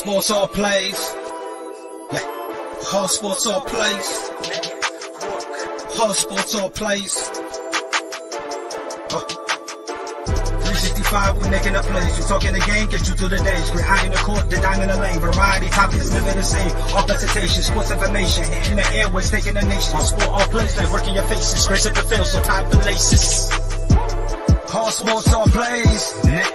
sports all plays. Yeah. All sports all plays. All sports all plays. 365, we making a plays. You talking the game, get you to the days. We're high in the court, the dime in the lane. Variety topics living the same. All presentation, sports information. Hitting the airways, taking the nation. All sport, all plays, like working your faces. Grace up the field, so tie the laces. All sports, all plays. Yeah.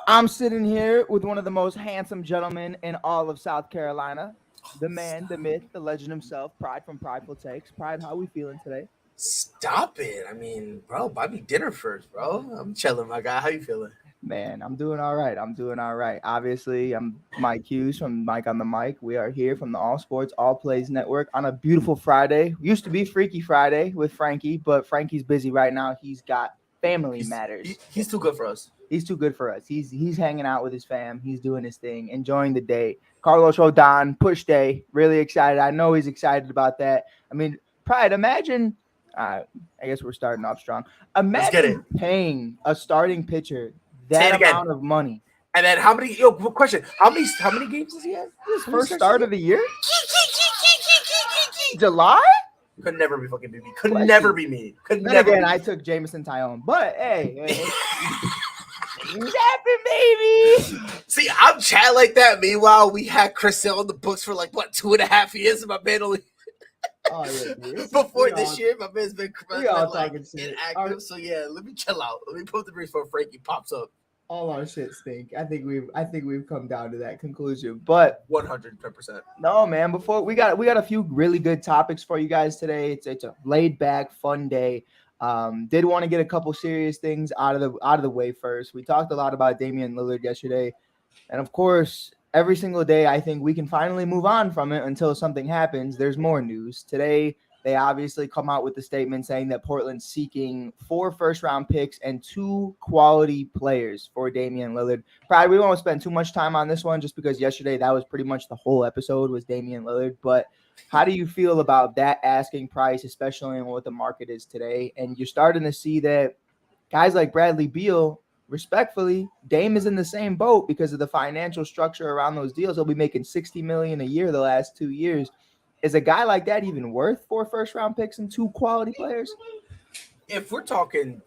I'm sitting here with one of the most handsome gentlemen in all of South Carolina. The man, the myth, the legend himself, Pride from Prideful Takes. Pride, how we feeling today? Stop it. I mean, bro, buy me dinner first, bro. I'm chilling, my guy. How you feeling? Man, I'm doing all right. Obviously, I'm Mike Hughes from Mike on the Mic. We are here from the All Sports, All Plays Network on a beautiful Friday. Used to be Freaky Friday with Frankie, but Frankie's busy right now. He's got family matters. He's too good for us. He's too good for us. He's hanging out with his fam. He's doing his thing, enjoying the day. Carlos Rodon, push day. Really excited. I know he's excited about that. I mean, Pride, imagine I guess we're starting off strong. Imagine paying a starting pitcher that amount of money. And then how many question. How many games does he have? His first start of the year? July? Could never be fucking me. Could never be me. I took Jameson Tyone. But hey. Zapping, baby. See, I'm chat like that. Meanwhile, we had Chris Sale on the books for 2.5 years, and my man only. Oh yeah, dude. Before this year, my man's been inactive. So yeah, let me chill out. Let me put the brief before Frankie pops up. All our shit stink. I think we've come down to that conclusion. But 110%. No, man. Before we got a few really good topics for you guys today. It's a laid back, fun day. Did want to get a couple serious things out of the way first. We talked a lot about Damian Lillard yesterday, and of course, every single day I think we can finally move on from it until something happens. There's more news today. They obviously come out with the statement saying that Portland's seeking 4 first-round picks and 2 quality players for Damian Lillard. Pride, we won't spend too much time on this one just because yesterday that was pretty much the whole episode was Damian Lillard. But how do you feel about that asking price, especially in what the market is today? And you're starting to see that guys like Bradley Beal, respectfully, Dame is in the same boat because of the financial structure around those deals. He'll be making $60 million a year the last 2 years. Is a guy like that even worth 4 first-round picks and 2 quality players? If we're talking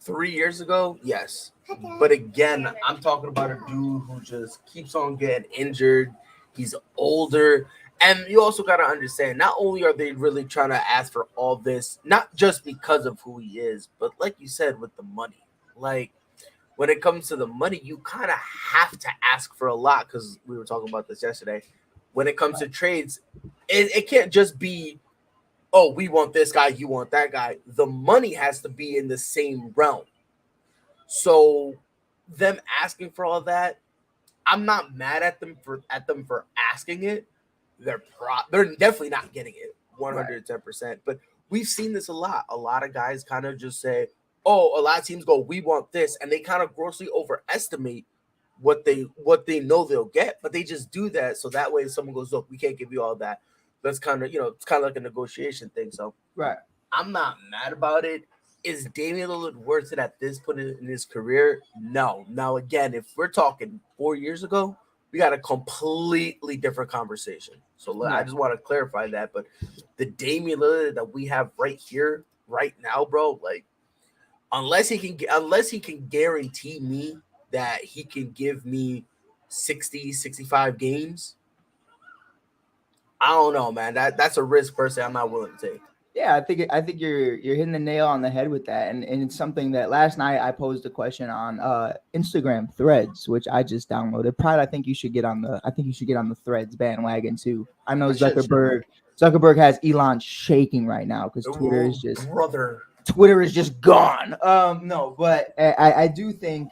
3 years ago, yes. But again, I'm talking about a dude who just keeps on getting injured. He's older. And you also got to understand, not only are they really trying to ask for all this, not just because of who he is, but like you said, with the money. Like, when it comes to the money, you kind of have to ask for a lot because we were talking about this yesterday. When it comes to trades, it can't just be, oh, we want this guy, you want that guy. The money has to be in the same realm. So them asking for all that, I'm not mad at them for asking it. They're definitely not getting it 110%. But we've seen this a lot. A lot of guys kind of just say, oh, a lot of teams go, we want this, and they kind of grossly overestimate what they know they'll get, but they just do that so that way if someone goes, look, we can't give you all that. That's kind of, it's kind of like a negotiation thing. So right, I'm not mad about it. Is Damian Lillard worth it at this point in his career? No. Now again, if we're talking 4 years ago, we got a completely different conversation. So I just want to clarify that. But the Damian Lillard that we have right here, right now, bro, like unless he can guarantee me that he can give me 60, 65 games, I don't know, man. That's a risk personally I'm not willing to take. Yeah, I think you're hitting the nail on the head with that, and it's something that last night I posed a question on Instagram Threads, which I just downloaded. Pride, I think you should get on the Threads bandwagon too. I know Zuckerberg has Elon shaking right now because Twitter is just gone. No, but I do think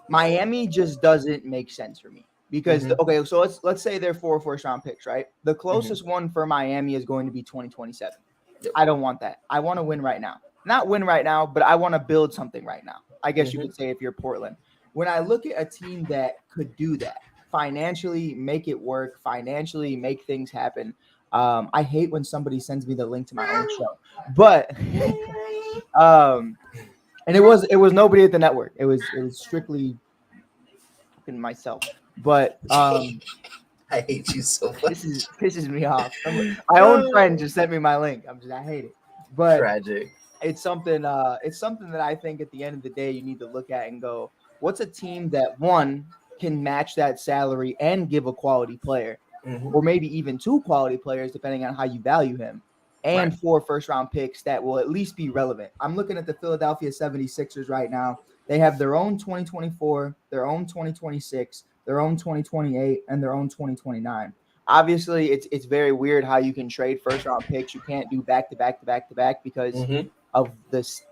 Miami just doesn't make sense for me. Because okay, so let's say they're 4 first-round picks, right? The closest one for Miami is going to be 2027. Yep. I don't want that. I want to win right now. Not win right now, but I want to build something right now. I guess you could say if you're Portland. When I look at a team that could do that, financially make it work, financially make things happen, I hate when somebody sends me the link to my own show, but um, and it was nobody at the network. It was strictly fucking myself. But I hate you so much. pisses me off. My own friend just sent me my link. I hate it. But Tragic. it's something that I think at the end of the day you need to look at and go, what's a team that one can match that salary and give a quality player, or maybe even two quality players depending on how you value him, and Right. 4 first-round picks that will at least be relevant. I'm looking at the Philadelphia 76ers right now. They have their own 2024, their own 2026, their own 2028, and their own 2029. Obviously, it's very weird how you can trade first-round picks. You can't do back-to-back because of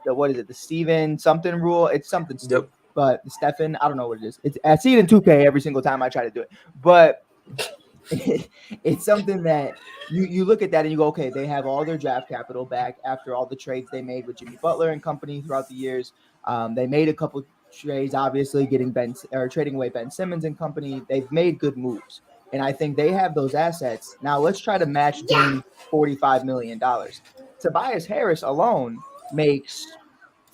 what is it, the Steven something rule? It's something stupid. Yep. But the Stephen, I don't know what it is. I see it in 2K every single time I try to do it. But it's something that you look at that and you go, okay, they have all their draft capital back after all the trades they made with Jimmy Butler and company throughout the years. They made a couple trades, obviously trading away Ben Simmons and company. They've made good moves, and I think they have those assets. Now let's try to match Dame's $45 million. Tobias Harris alone makes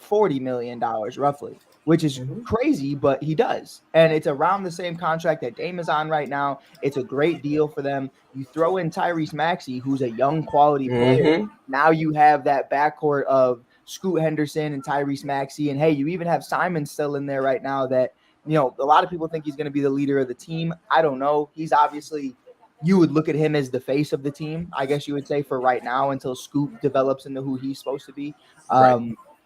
$40 million roughly, which is crazy, but he does. And it's around the same contract that Dame is on right now. It's a great deal for them. You throw in Tyrese Maxey, who's a young quality player. Now you have that backcourt of Scoot Henderson and Tyrese Maxey. And hey, you even have Simon still in there right now that, a lot of people think he's going to be the leader of the team. I don't know. He's obviously, you would look at him as the face of the team, I guess you would say, for right now until Scoot develops into who he's supposed to be.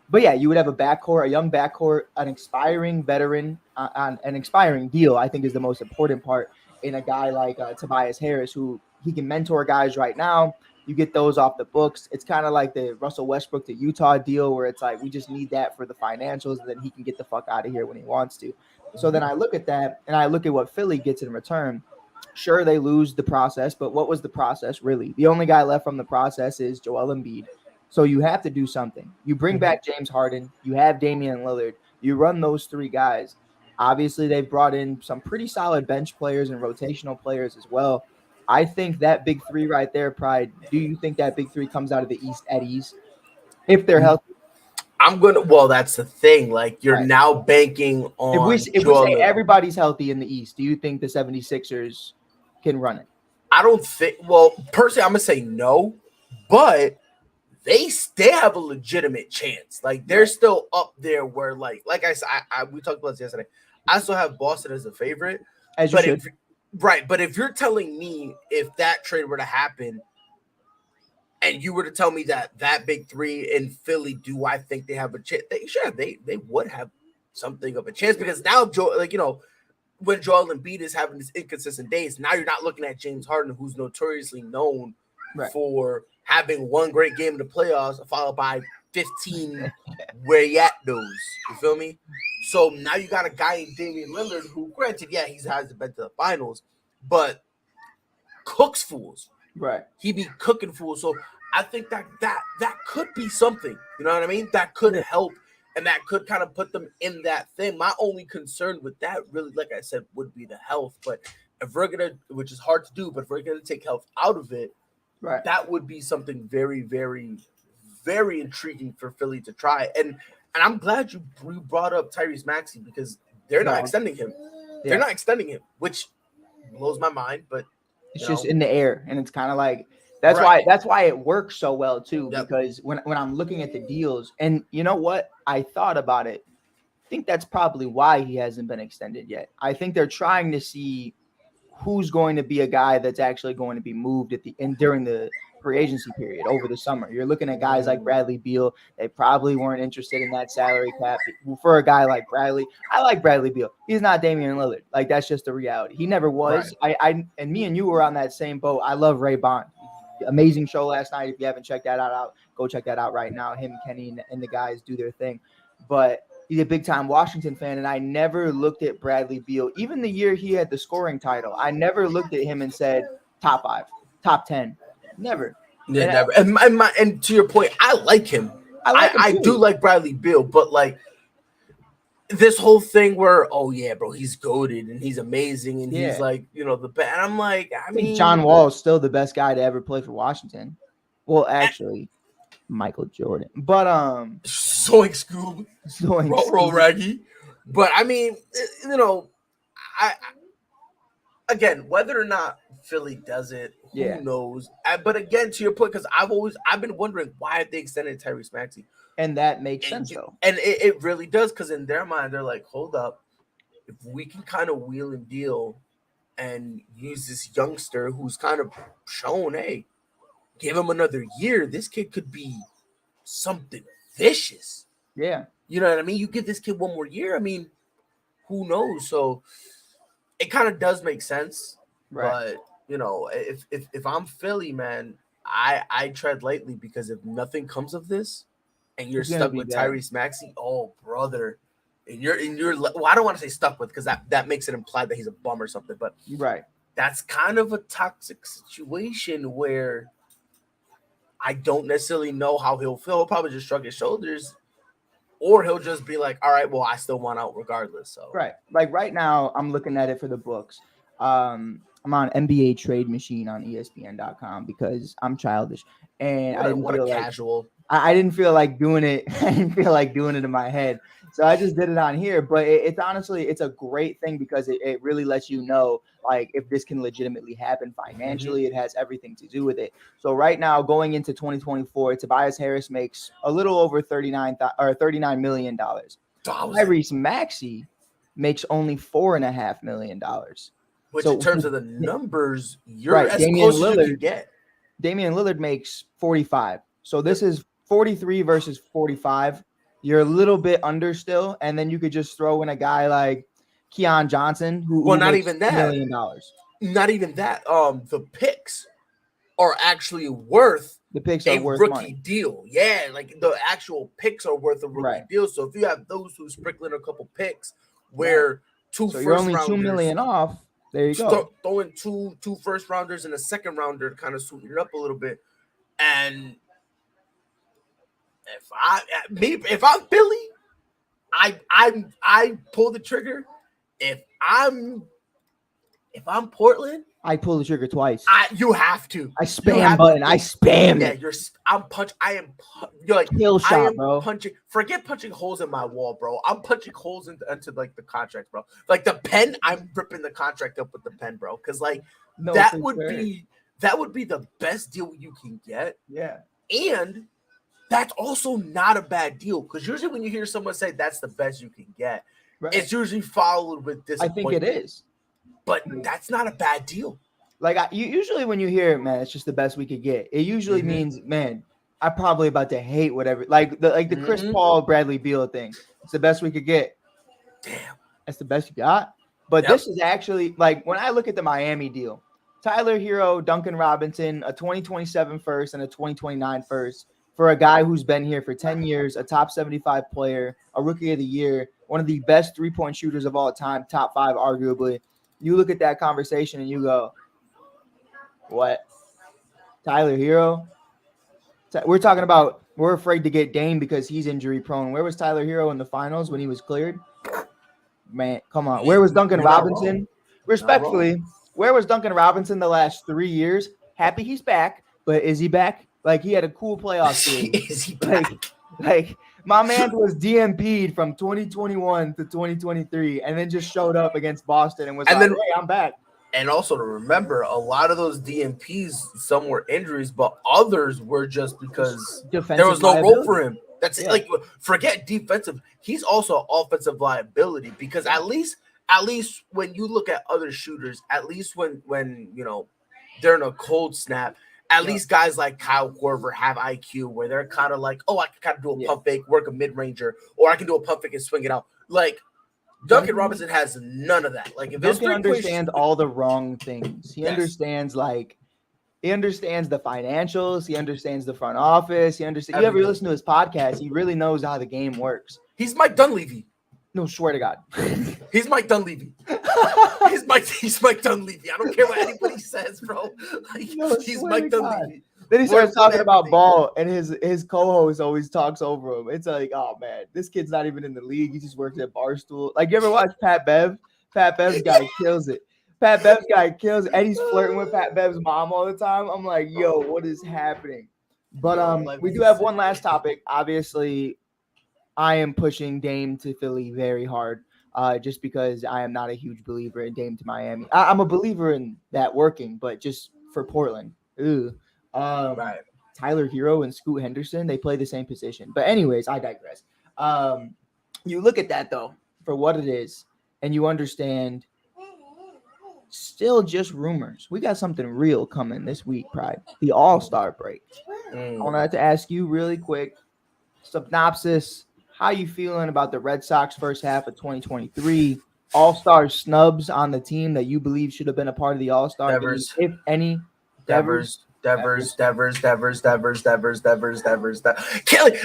But yeah, you would have a young backcourt, an expiring veteran on an expiring deal, I think is the most important part in a guy like Tobias Harris, who he can mentor guys right now. You get those off the books. It's kind of like the Russell Westbrook to Utah deal where it's like, we just need that for the financials, and then he can get the fuck out of here when he wants to. So then I look at that and I look at what Philly gets in return. Sure, they lose the process, but what was the process really? The only guy left from the process is Joel Embiid. So you have to do something. You bring back James Harden. You have Damian Lillard. You run those three guys. Obviously, they've brought in some pretty solid bench players and rotational players as well. I think that big three right there, Pride. Do you think that big three comes out of the East at ease if they're healthy? Well, that's the thing. Like, you're now banking on. If we say everybody's healthy in the East, do you think the 76ers can run it? I don't think. Well, personally, I'm going to say no, but they have a legitimate chance. Like, they're still up there where, like I said, we talked about this yesterday. I still have Boston as a favorite. As you should. But if you're telling me if that trade were to happen and you were to tell me that big three in Philly, do I think they have a chance? They would have something of a chance, because now, when Joel Embiid is having these inconsistent days, now you're not looking at James Harden, who's notoriously known for having one great game in the playoffs followed by 15 where you at those. You feel me? So now you got a guy in Damian Lillard who, granted, he hasn't been to the finals, but cooks fools. Right. He be cooking fools. So I think that could be something. You know what I mean? That could help, and that could kind of put them in that thing. My only concern with that, really, like I said, would be the health. But if we're gonna, which is hard to do, but if we're gonna take health out of it, that would be something very, very, very intriguing for Philly to try. And I'm glad you brought up Tyrese Maxey, because they're not extending him. Yeah. They're not extending him, which blows my mind. But it's just in the air, and it's kind of like that's why it works so well too. Yep. Because when I'm looking at the deals, and you know what, I thought about it. I think that's probably why he hasn't been extended yet. I think they're trying to see who's going to be a guy that's actually going to be moved during the free agency period over the summer. You're looking at guys like Bradley Beal. They probably weren't interested in that salary cap. For a guy like Bradley, I like Bradley Beal. He's not Damian Lillard. Like, that's just the reality. He never was. Right. I and me and you were on that same boat. I love Ray Bond. Amazing show last night. If you haven't checked that out, go check that out right now. Him, Kenny, and the guys do their thing. But he's a big-time Washington fan, and I never looked at Bradley Beal. Even the year he had the scoring title, I never looked at him and said, top 5, top 10. Never. Yeah, never. And to your point, I like him. I do like Bradley Beal, but like, this whole thing where, oh yeah, bro, he's goated and he's amazing and Yeah. he's like, the best. And I'm like, I think mean, John Wall is still the best guy to ever play for Washington. Well, actually, Michael Jordan. But Zoink Scoob, roll raggy. But I mean, I again, whether or not Philly does it, who knows? But again, to your point, because I've been wondering why they extended Tyrese Maxey. And that makes sense, though. And it really does, because in their mind, they're like, hold up, if we can kind of wheel and deal and use this youngster who's kind of shown, hey, give him another year, this kid could be something vicious. Yeah. You know what I mean? You give this kid one more year, I mean, who knows? So it kind of does make sense. Right. But, if I'm Philly, man, I tread lightly, because if nothing comes of this and you're stuck with Tyrese Maxey, oh, brother. And you're well, I don't want to say stuck with, because that makes it imply that he's a bum or something, but that's kind of a toxic situation where I don't necessarily know how he'll feel. He'll probably just shrug his shoulders, or he'll just be like, all right, well, I still want out regardless. So like right now, I'm looking at it for the books. I'm on NBA Trade Machine on ESPN.com because I'm childish, and I didn't feel like doing it. I didn't feel like doing it in my head. So I just did it on here, but it's honestly, it's a great thing, because it really lets you know, like, if this can legitimately happen financially. It has everything to do with it. So right now, going into 2024, Tobias Harris makes a little over $39 million. Tyrese Maxey makes only $4.5 million. Which, in terms of the numbers, you're as close as you can get. Damian Lillard makes 45. So this is 43 versus 45. You're a little bit under still, and then you could just throw in a guy like Keon Johnson, who not makes even that $1 million. Not even that. The picks are actually worth a rookie money. deal. Yeah, like the actual picks are worth a rookie deal. So if you have those who sprinkle in a couple picks, where you're only $2 million off. There you go. Throw in two first rounders and a second rounder to kind of sweeten it up a little bit. And if I'm Philly, I pull the trigger. If I'm Portland, I pull the trigger twice. You have to. I spam button. I spam it. You're like kill shot, bro. Forget punching holes in my wall, bro. I'm punching holes into like the contract, bro. Like the pen, I'm ripping the contract up with the pen, bro. Because that would be the best deal you can get. Yeah. And that's also not a bad deal, because usually when you hear someone say that's the best you can get, it's usually followed with disappointment. I think it is. But that's not a bad deal. Like usually when you hear, man, it's just the best we could get, it usually means, man, I'm probably about to hate whatever. Like the Chris Paul, Bradley Beal thing. It's the best we could get. Damn. That's the best you got. But this is actually, like, when I look at the Miami deal, Tyler Hero, Duncan Robinson, a 2027 first and a 2029 first for a guy who's been here for 10 years, a top 75 player, a rookie of the year, one of the best three-point shooters of all time, top 5 arguably. You look at that conversation and you go, what? Tyler Hero? We're talking about, we're afraid to get Dame because he's injury prone. Where was Tyler Hero in the finals when he was cleared? Man, come on. Where was Duncan Robinson? Respectfully, where was Duncan Robinson the last 3 years? Happy he's back, but is he back? Like, he had a cool playoff series. Is he back? Like my man was DMP'd from 2021 to 2023 and then just showed up against Boston and was hey, I'm back. And also to remember, a lot of those DMPs, some were injuries, but others were just because there was no role for him. That's it. Like, forget defensive. He's also offensive liability, because at least when you look at other shooters, at least when they're in a cold snap, at least guys like Kyle Korver have IQ where they're kind of like, oh, I can kind of do a pump fake, work a mid-ranger, or I can do a pump fake and swing it out. Like, Duncan Robinson has none of that. Like, if Duncan understands all the wrong things. He understands the financials. He understands the front office. He understands. You ever listen to his podcast? He really knows how the game works. He's Mike Dunleavy. No, swear to God. He's Mike Dunleavy. He's Mike Dunleavy. I don't care what anybody says, bro. Like, he's Mike Dunleavy. Then he starts Worth on talking about everything. ball, and his co-host always talks over him. It's like, oh man, this kid's not even in the league. He just works at Barstool. Like, you ever watch Pat Bev? Pat Bev's guy kills it. Pat Bev's guy kills it, and he's flirting with Pat Bev's mom all the time. I'm like, yo, what is happening? But we do have one last topic. Obviously, I am pushing Dame to Philly very hard, just because I am not a huge believer in Dame to Miami. I'm a believer in that working, but just for Portland. Ugh. Right. Tyler Hero and Scoot Henderson, they play the same position. But anyways, I digress. You look at that, though, for what it is, and you understand still just rumors. We got something real coming this week, Pride. The All-Star break. I wanted to ask you really quick, synopsis, how you feeling about the Red Sox first half of 2023? All-Star snubs on the team that you believe should have been a part of the All-Star game, if any. Devers. Kelly,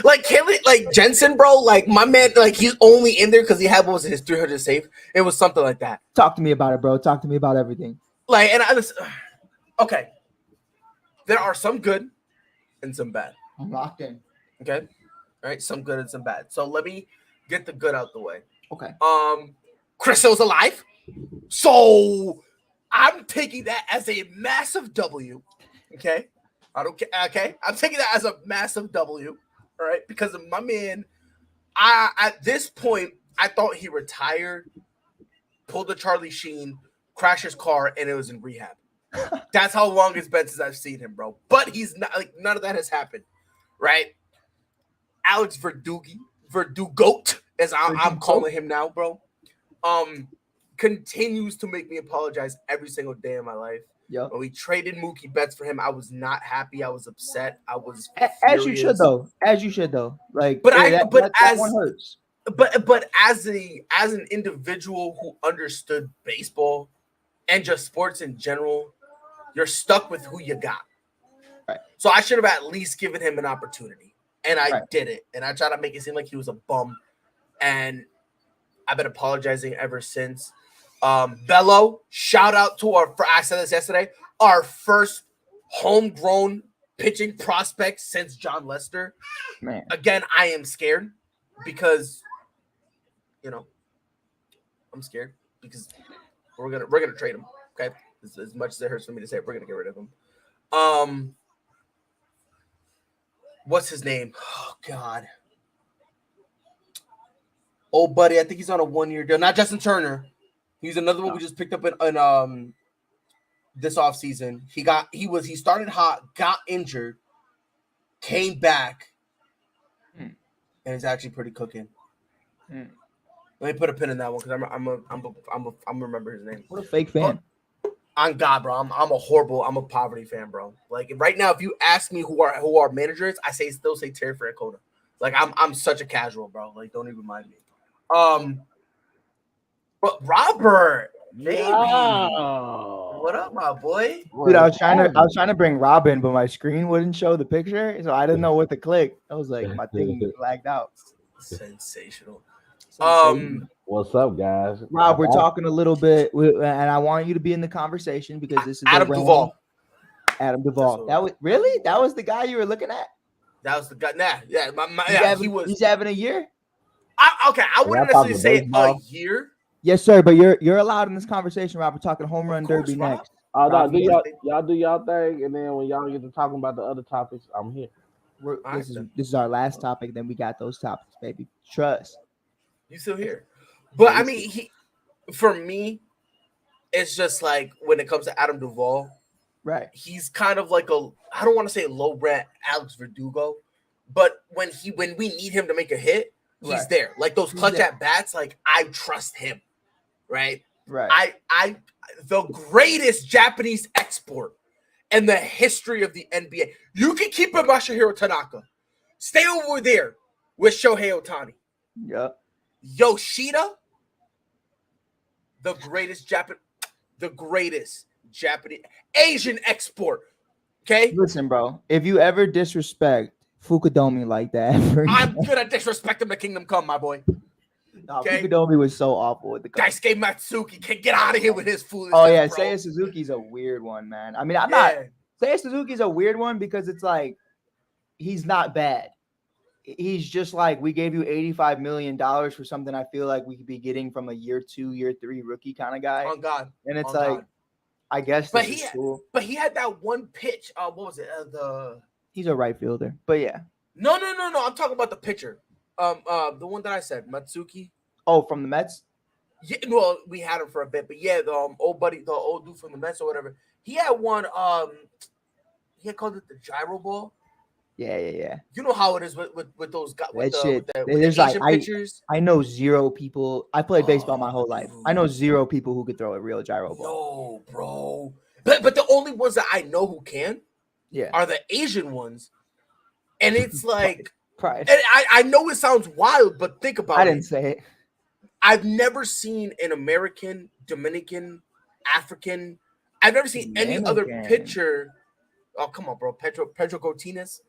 like Jensen, bro, like my man, like he's only in there because he had, what was it, his 300 save? It was something like that. Talk to me about it, bro. Talk to me about everything. Like, and I just, okay, there are some good and some bad. I'm locked in. Okay, all right, some good and some bad. So let me get the good out the way. Okay. Chris Hill's alive, so I'm taking that as a massive W. Okay, I don't care. Okay, I'm taking that as a massive W. All right, because of my man. At this point, I thought he retired, pulled the Charlie Sheen, crashed his car, and it was in rehab. That's how long it's been since I've seen him, bro. But he's not, like, none of that has happened, right? Alex Verdugoat, as I'm calling him now, bro. Continues to make me apologize every single day of my life. Yep. When we traded Mookie Betts for him, I was not happy. I was upset. I was as you should though. Like, but that one hurts. But as an individual who understood baseball and just sports in general, you're stuck with who you got. Right. So I should have at least given him an opportunity, and I did it. And I tried to make it seem like he was a bum, and I've been apologizing ever since. Bello, shout out to I said this yesterday, our first homegrown pitching prospect since John Lester. Man. Again, I am scared because, I'm scared because we're gonna trade him. Okay, as much as it hurts for me to say it, we're gonna get rid of him. What's his name? Oh God. Oh, buddy, I think he's on a 1-year deal. Not Justin Turner. He's another one we just picked up in this offseason. He started hot, got injured, came back, and he's actually pretty cooking. Let me put a pin in that one because I'm remember his name. What a fake fan. On God, bro. I'm a poverty fan, bro. Like right now, if you ask me who our manager is, I still say Terry Francona. Like I'm such a casual, bro. Like don't even mind me. But Robert, baby, what up, my boy? Dude, I was trying to bring Robin, but my screen wouldn't show the picture, so I didn't know what to click. I was like, my thing lagged out. Sensational. What's up, guys? Rob, we're talking a little bit, and I want you to be in the conversation because this is Adam Duvall. Adam Duvall. That was the guy you were looking at. That was the guy. Yeah. He's having a year. I wouldn't necessarily say a year. Yes, sir. But you're allowed in this conversation, Rob. We're talking home run derby next. No, y'all do y'all thing, and then when y'all get to talking about the other topics, I'm here. This is our last topic. Then we got those topics, baby. Trust. You still here? But I mean, for me, it's just like when it comes to Adam Duvall, right? He's kind of like I don't want to say low rent Alex Verdugo, but when we need him to make a hit, he's there. Like those clutch at bats, like I trust him, right? Right. The greatest Japanese export in the history of the NBA. You can keep him Masahiro Tanaka. Stay over there with Shohei Ohtani. Yep. Yoshida, the greatest Japanese Asian export. Okay? Listen, bro, if you ever disrespect Fukudomi like that, I'm gonna disrespect him to Kingdom Come, my boy. Okay? Fukudomi was so awful with the Daisuke Matsuki can get out of here with his foolishness. Oh yeah, bro. Seiya Suzuki's a weird one, man. I mean, I'm not Seiya Suzuki's a weird one because it's like he's not bad. He's just like, we gave you $85 million for something I feel like we could be getting from a year 2, year 3 rookie kind of guy. On God. And it's On like, God. I guess But this is cool. But he had that one pitch. What was it? He's a right fielder. But yeah. No. I'm talking about the pitcher. The one that I said, Matsuki. Oh, from the Mets? Yeah, well, we had him for a bit, but yeah, the old dude from the Mets or whatever. He had one. He had called it the gyro ball. Yeah. You know how it is with those guys. With the Asian pitchers. I know 0 people. I played baseball my whole life. I know 0 people who could throw a real gyro ball. No, bro. But the only ones that I know who can, are the Asian ones, and it's like, Pride. And I know it sounds wild, but think about it. I didn't say it. I've never seen an American, Dominican, African. I've never seen any other pitcher. Oh, come on, bro. Pedro Cortines.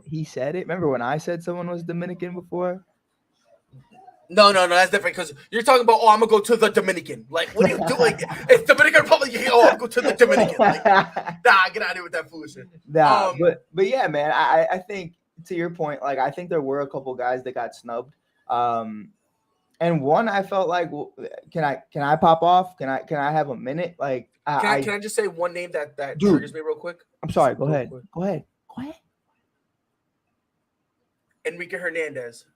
He said it. Remember when I said someone was Dominican before? No. That's different because you're talking about, I'm going to go to the Dominican. Like, what do you do? Like, it's Dominican Republic. I'll go to the Dominican. Like, nah, get out of here with that foolishness. Nah, but yeah, man, I think, to your point, like, I think there were a couple guys that got snubbed. And one I felt like, can I pop off? Can I have a minute? Like, can I just say one name that triggers me real quick? I'm sorry. Go ahead. Enrique Hernandez.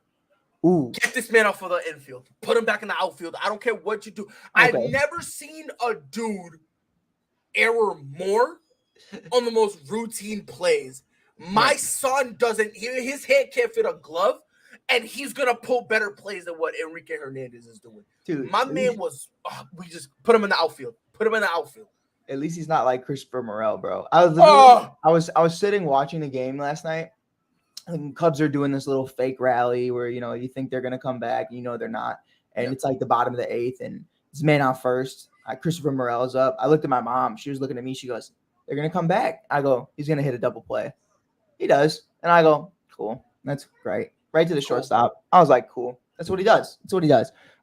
Ooh. Get this man off of the infield. Put him back in the outfield. I don't care what you do. Okay. I've never seen a dude error more on the most routine plays. My son doesn't. His hand can't fit a glove. And he's gonna pull better plays than what Enrique Hernandez is doing. Dude, my man was. We just put him in the outfield. At least he's not like Christopher Morel, bro. I was sitting watching the game last night, and Cubs are doing this little fake rally where you think they're gonna come back, they're not, and it's like the bottom of the 8th, and this man on first. Christopher Morel's up. I looked at my mom. She was looking at me. She goes, "They're gonna come back." I go, "He's gonna hit a double play." He does, and I go, "Cool, that's great." Right to the shortstop. I was like, cool. That's what he does.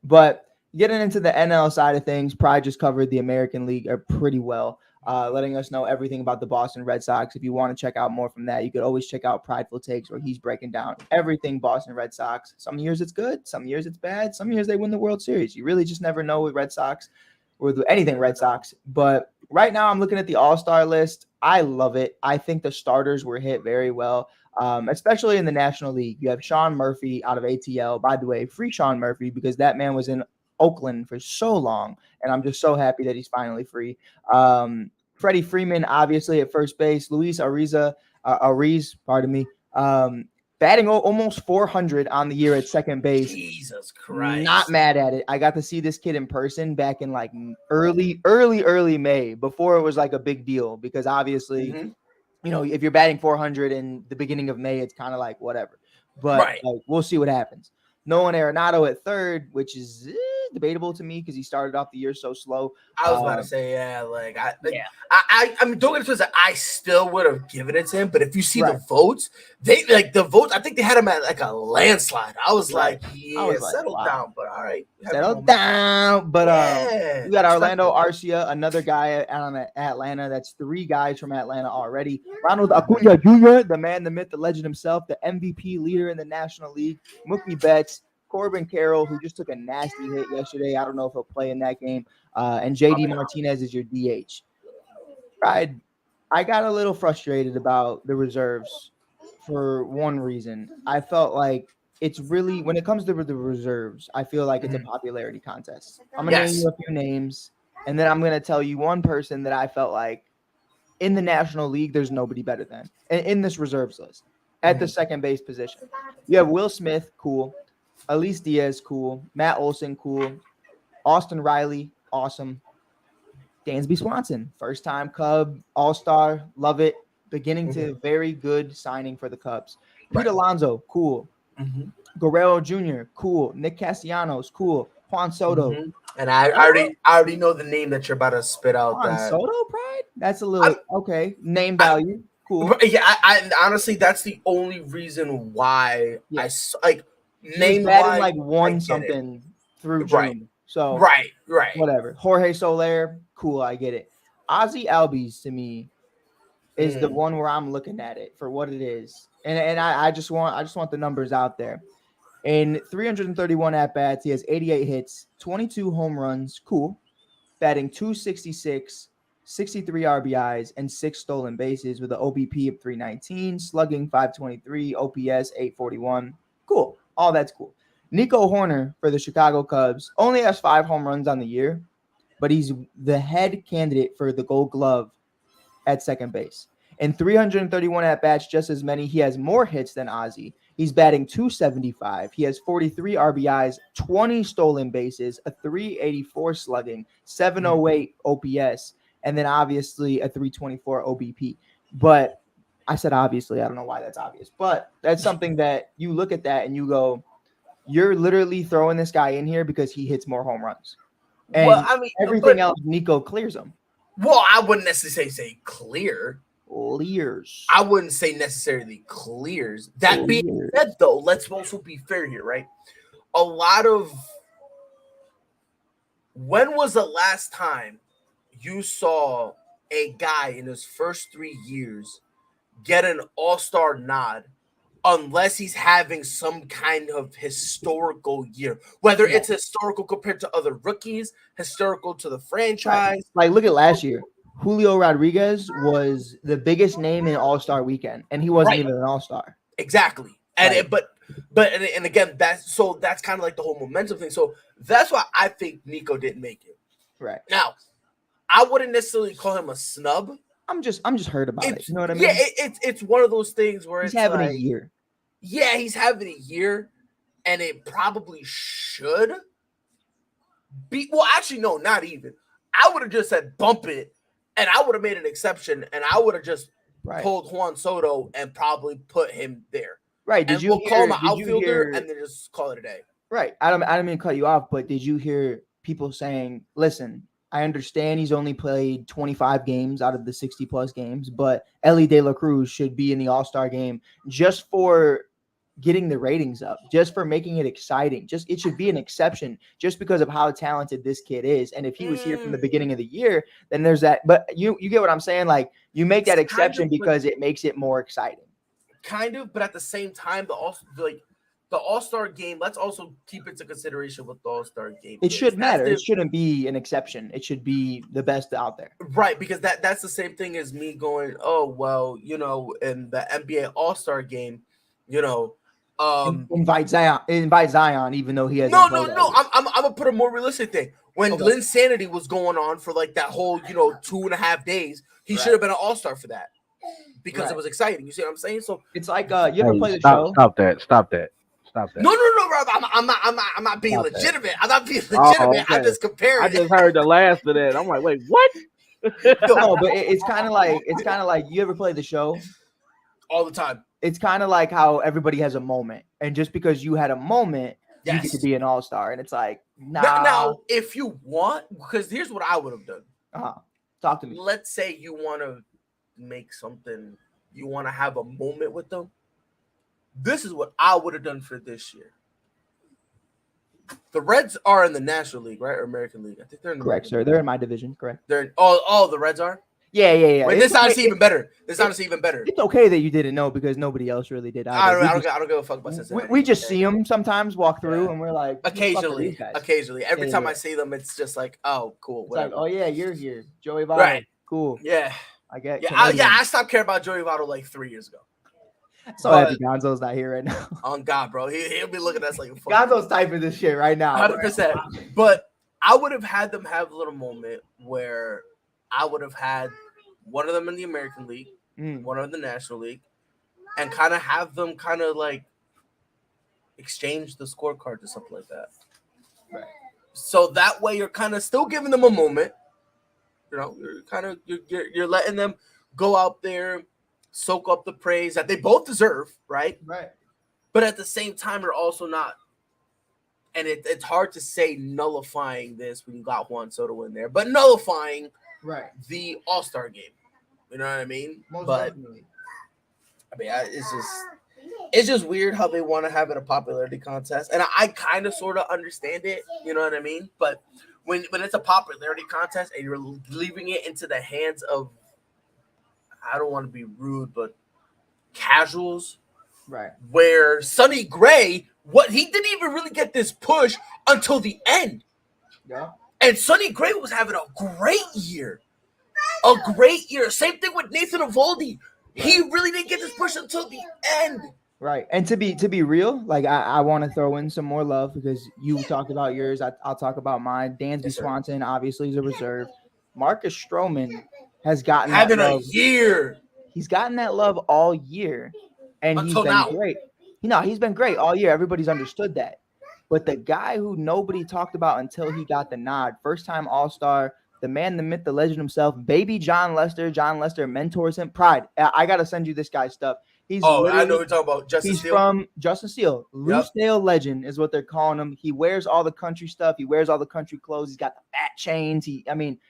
But getting into the NL side of things, Pride just covered the American League pretty well, letting us know everything about the Boston Red Sox. If you want to check out more from that, you could always check out Prideful Takes, where he's breaking down everything Boston Red Sox. Some years it's good. Some years it's bad. Some years they win the World Series. You really just never know with Red Sox or with anything Red Sox. But right now I'm looking at the All-Star list. I love it. I think the starters were hit very well. Especially in the National League. You have Sean Murphy out of ATL. By the way, free Sean Murphy, because that man was in Oakland for so long, and I'm just so happy that he's finally free. Freddie Freeman, obviously, at first base. Luis Ariz, batting almost 400 on the year at second base. Jesus Christ. Not mad at it. I got to see this kid in person back in like early May, before it was like a big deal, because obviously if you're batting 400 in the beginning of May, it's kind of like whatever. But we'll see what happens. Nolan Arenado at third, which is debatable to me because he started off the year so slow. I was about to say, I mean, don't get it twisted. I still would have given it to him, but if you see the votes, I think they had him at like a landslide. I was like, settle down, but all right. Settle down. But we got Orlando Arcia, another guy out of Atlanta. That's 3 guys from Atlanta already. Ronald Acuna Jr., the man, the myth, the legend himself, the MVP leader in the National League. Mookie Betts, Corbin Carroll, who just took a nasty hit yesterday. I don't know if he'll play in that game. And JD Martinez is your DH. I got a little frustrated about the reserves for one reason. I felt like it's really, when it comes to the reserves, I feel like it's a popularity contest. I'm going to name you a few names, and then I'm going to tell you one person that I felt like in the National League, there's nobody better than in this reserves list at the second base position. You have Will Smith, cool. Elise Diaz, cool. Matt Olson, cool. Austin Riley, awesome. Dansby Swanson, first-time Cub, all-star, love it. Beginning to very good signing for the Cubs. Pete Alonso, cool. Guerrero Jr., cool. Nick Castellanos, cool. Juan Soto. And I already know the name that you're about to spit out. Juan Soto, Pride? That's a little, okay. Name value, cool. Yeah, I honestly, that's the only reason why I like name wise, like won something through June. So right. Whatever. Jorge Soler, cool, I get it. Ozzy Albies, to me, is the one where I'm looking at it for what it is. And I just want the numbers out there. In 331 at bats, he has 88 hits, 22 home runs, cool. Batting 266, 63 RBIs, and 6 stolen bases with an OBP of 319, slugging 523, OPS 841. Cool. All that's cool. Nico Horner for the Chicago Cubs only has 5 home runs on the year, but he's the head candidate for the Gold Glove at second base. In 331 at-bats, just as many, he has more hits than Ozzy. He's batting 275. He has 43 RBIs, 20 stolen bases, a 384 slugging, 708 OPS, and then obviously a 324 OBP. But I said obviously, I don't know why that's obvious, but that's something that you look at that and you go, you're literally throwing this guy in here because he hits more home runs. And well, I mean, everything else, Nico clears them. Well, I wouldn't necessarily say clears. I wouldn't say necessarily clears. That being said, though, let's also be fair here, right? A lot of when was the last time you saw a guy in his first 3 years get an all-star nod unless he's having some kind of historical year, whether it's historical compared to other rookies, historical to the franchise. Like, look at last year. Julio Rodriguez was the biggest name in All-Star Weekend, and he wasn't even an All-Star. Exactly. And but again, that's kind of like the whole momentum thing. So that's why I think Nico didn't make it. Right. Now, I wouldn't necessarily call him a snub. I'm just hurt about it. You know what I mean? Yeah, it's one of those things where he's it's having like, a year. Yeah, he's having a year, and it probably should be. Well, actually, no, not even. I would have just said bump it, and I would have made an exception, and I would have just pulled Juan Soto and probably put him there. Right? Did you call him an outfielder and then just call it a day? Right. I don't mean to cut you off, but did you hear people saying, "Listen, I understand he's only played 25 games out of the 60-plus games, but Ellie De La Cruz should be in the All-Star game just for getting the ratings up, just for making it exciting. It should be an exception just because of how talented this kid is. And if he was here from the beginning of the year, then there's that. But you get what I'm saying? Like, you make that exception because it makes it more exciting. Kind of, but at the same time, the All-Star game, let's also keep into consideration what the All-Star game is. It should matter. It shouldn't be an exception. It should be the best out there. Right, because that's the same thing as me going, oh, well, in the NBA All-Star game, invite Zion, even though he has no. I'm gonna put a more realistic thing. When Linsanity was going on for like that whole 2.5 days, he should have been an all-star for that because it was exciting. You see what I'm saying? So it's like you ever play the show? Stop that. No, Rob. I'm not being legitimate. I'm not being legitimate. Okay. I'm just comparing. I just heard the last of that. I'm like, wait, what? No, but it's kind of like you ever play the show? All the time. It's kind of like how everybody has a moment, and just because you had a moment, you get to be an all-star, and it's like, nah. Now, if you want, because here's what I would have done. Talk to me. Let's say you want to make something, you want to have a moment with them. This is what I would have done for this year. The Reds are in the National League, right, or American League? I think they're in the correct, sir. They're in my division, correct? They're in, the Reds are. Yeah. Wait, this honestly even better. Even better. It's okay that you didn't know because nobody else really did. I don't give a fuck about Cincinnati. We just see them sometimes walk through, and we're like, occasionally. Every time I see them, it's just like, oh, cool. It's like, oh yeah, you're here, Joey Votto. Right. Cool. Yeah. I get. I stopped caring about Joey Votto like 3 years ago. So happy Gonzo's not here right now. On God, bro, he'll be looking at us like Gonzo's typing this shit right now. 100%. But I would have had them have a little moment where I would have had one of them in the American League, one of the National League, and kind of have them kind of like exchange the scorecard or something like that. Right. So that way you're kind of still giving them a moment. You're letting them go out there, soak up the praise that they both deserve, right? Right. But at the same time, you're also not, and it's hard to say nullifying this when you got Juan Soto in there, but nullifying the All-Star game. You know what I mean? Definitely. I mean, it's just weird how they want to have it a popularity contest, and I kind of sort of understand it. You know what I mean? But when it's a popularity contest and you're leaving it into the hands of I don't want to be rude, but casuals Right. where Sonny Gray, what he didn't even really get this push until the end. Yeah. And Sonny Gray was having a great year. A great year. Same thing with Nathan Evaldi. He really didn't get this push until the end. Right. And to be real, like I want to throw in some more love because you talked about yours. I'll talk about mine. Dansby Yes, sir. Swanson obviously is a reserve. Marcus Stroman has gotten that Having a love. year He's gotten that love all year, and he's until been now. great. He's been great all year. Everybody's understood that. But the guy who nobody talked about until he got the nod, first time All-Star, the man, the myth, the legend himself, baby John Lester. John Lester mentors him. Pride. I gotta send you this guy's stuff. He's Oh, I know literally you're talking about Justice He's Steele. from Justin Steele, Loosedale legend is what they're calling him. He wears all the country stuff. He wears all the country clothes. He's got the fat chains.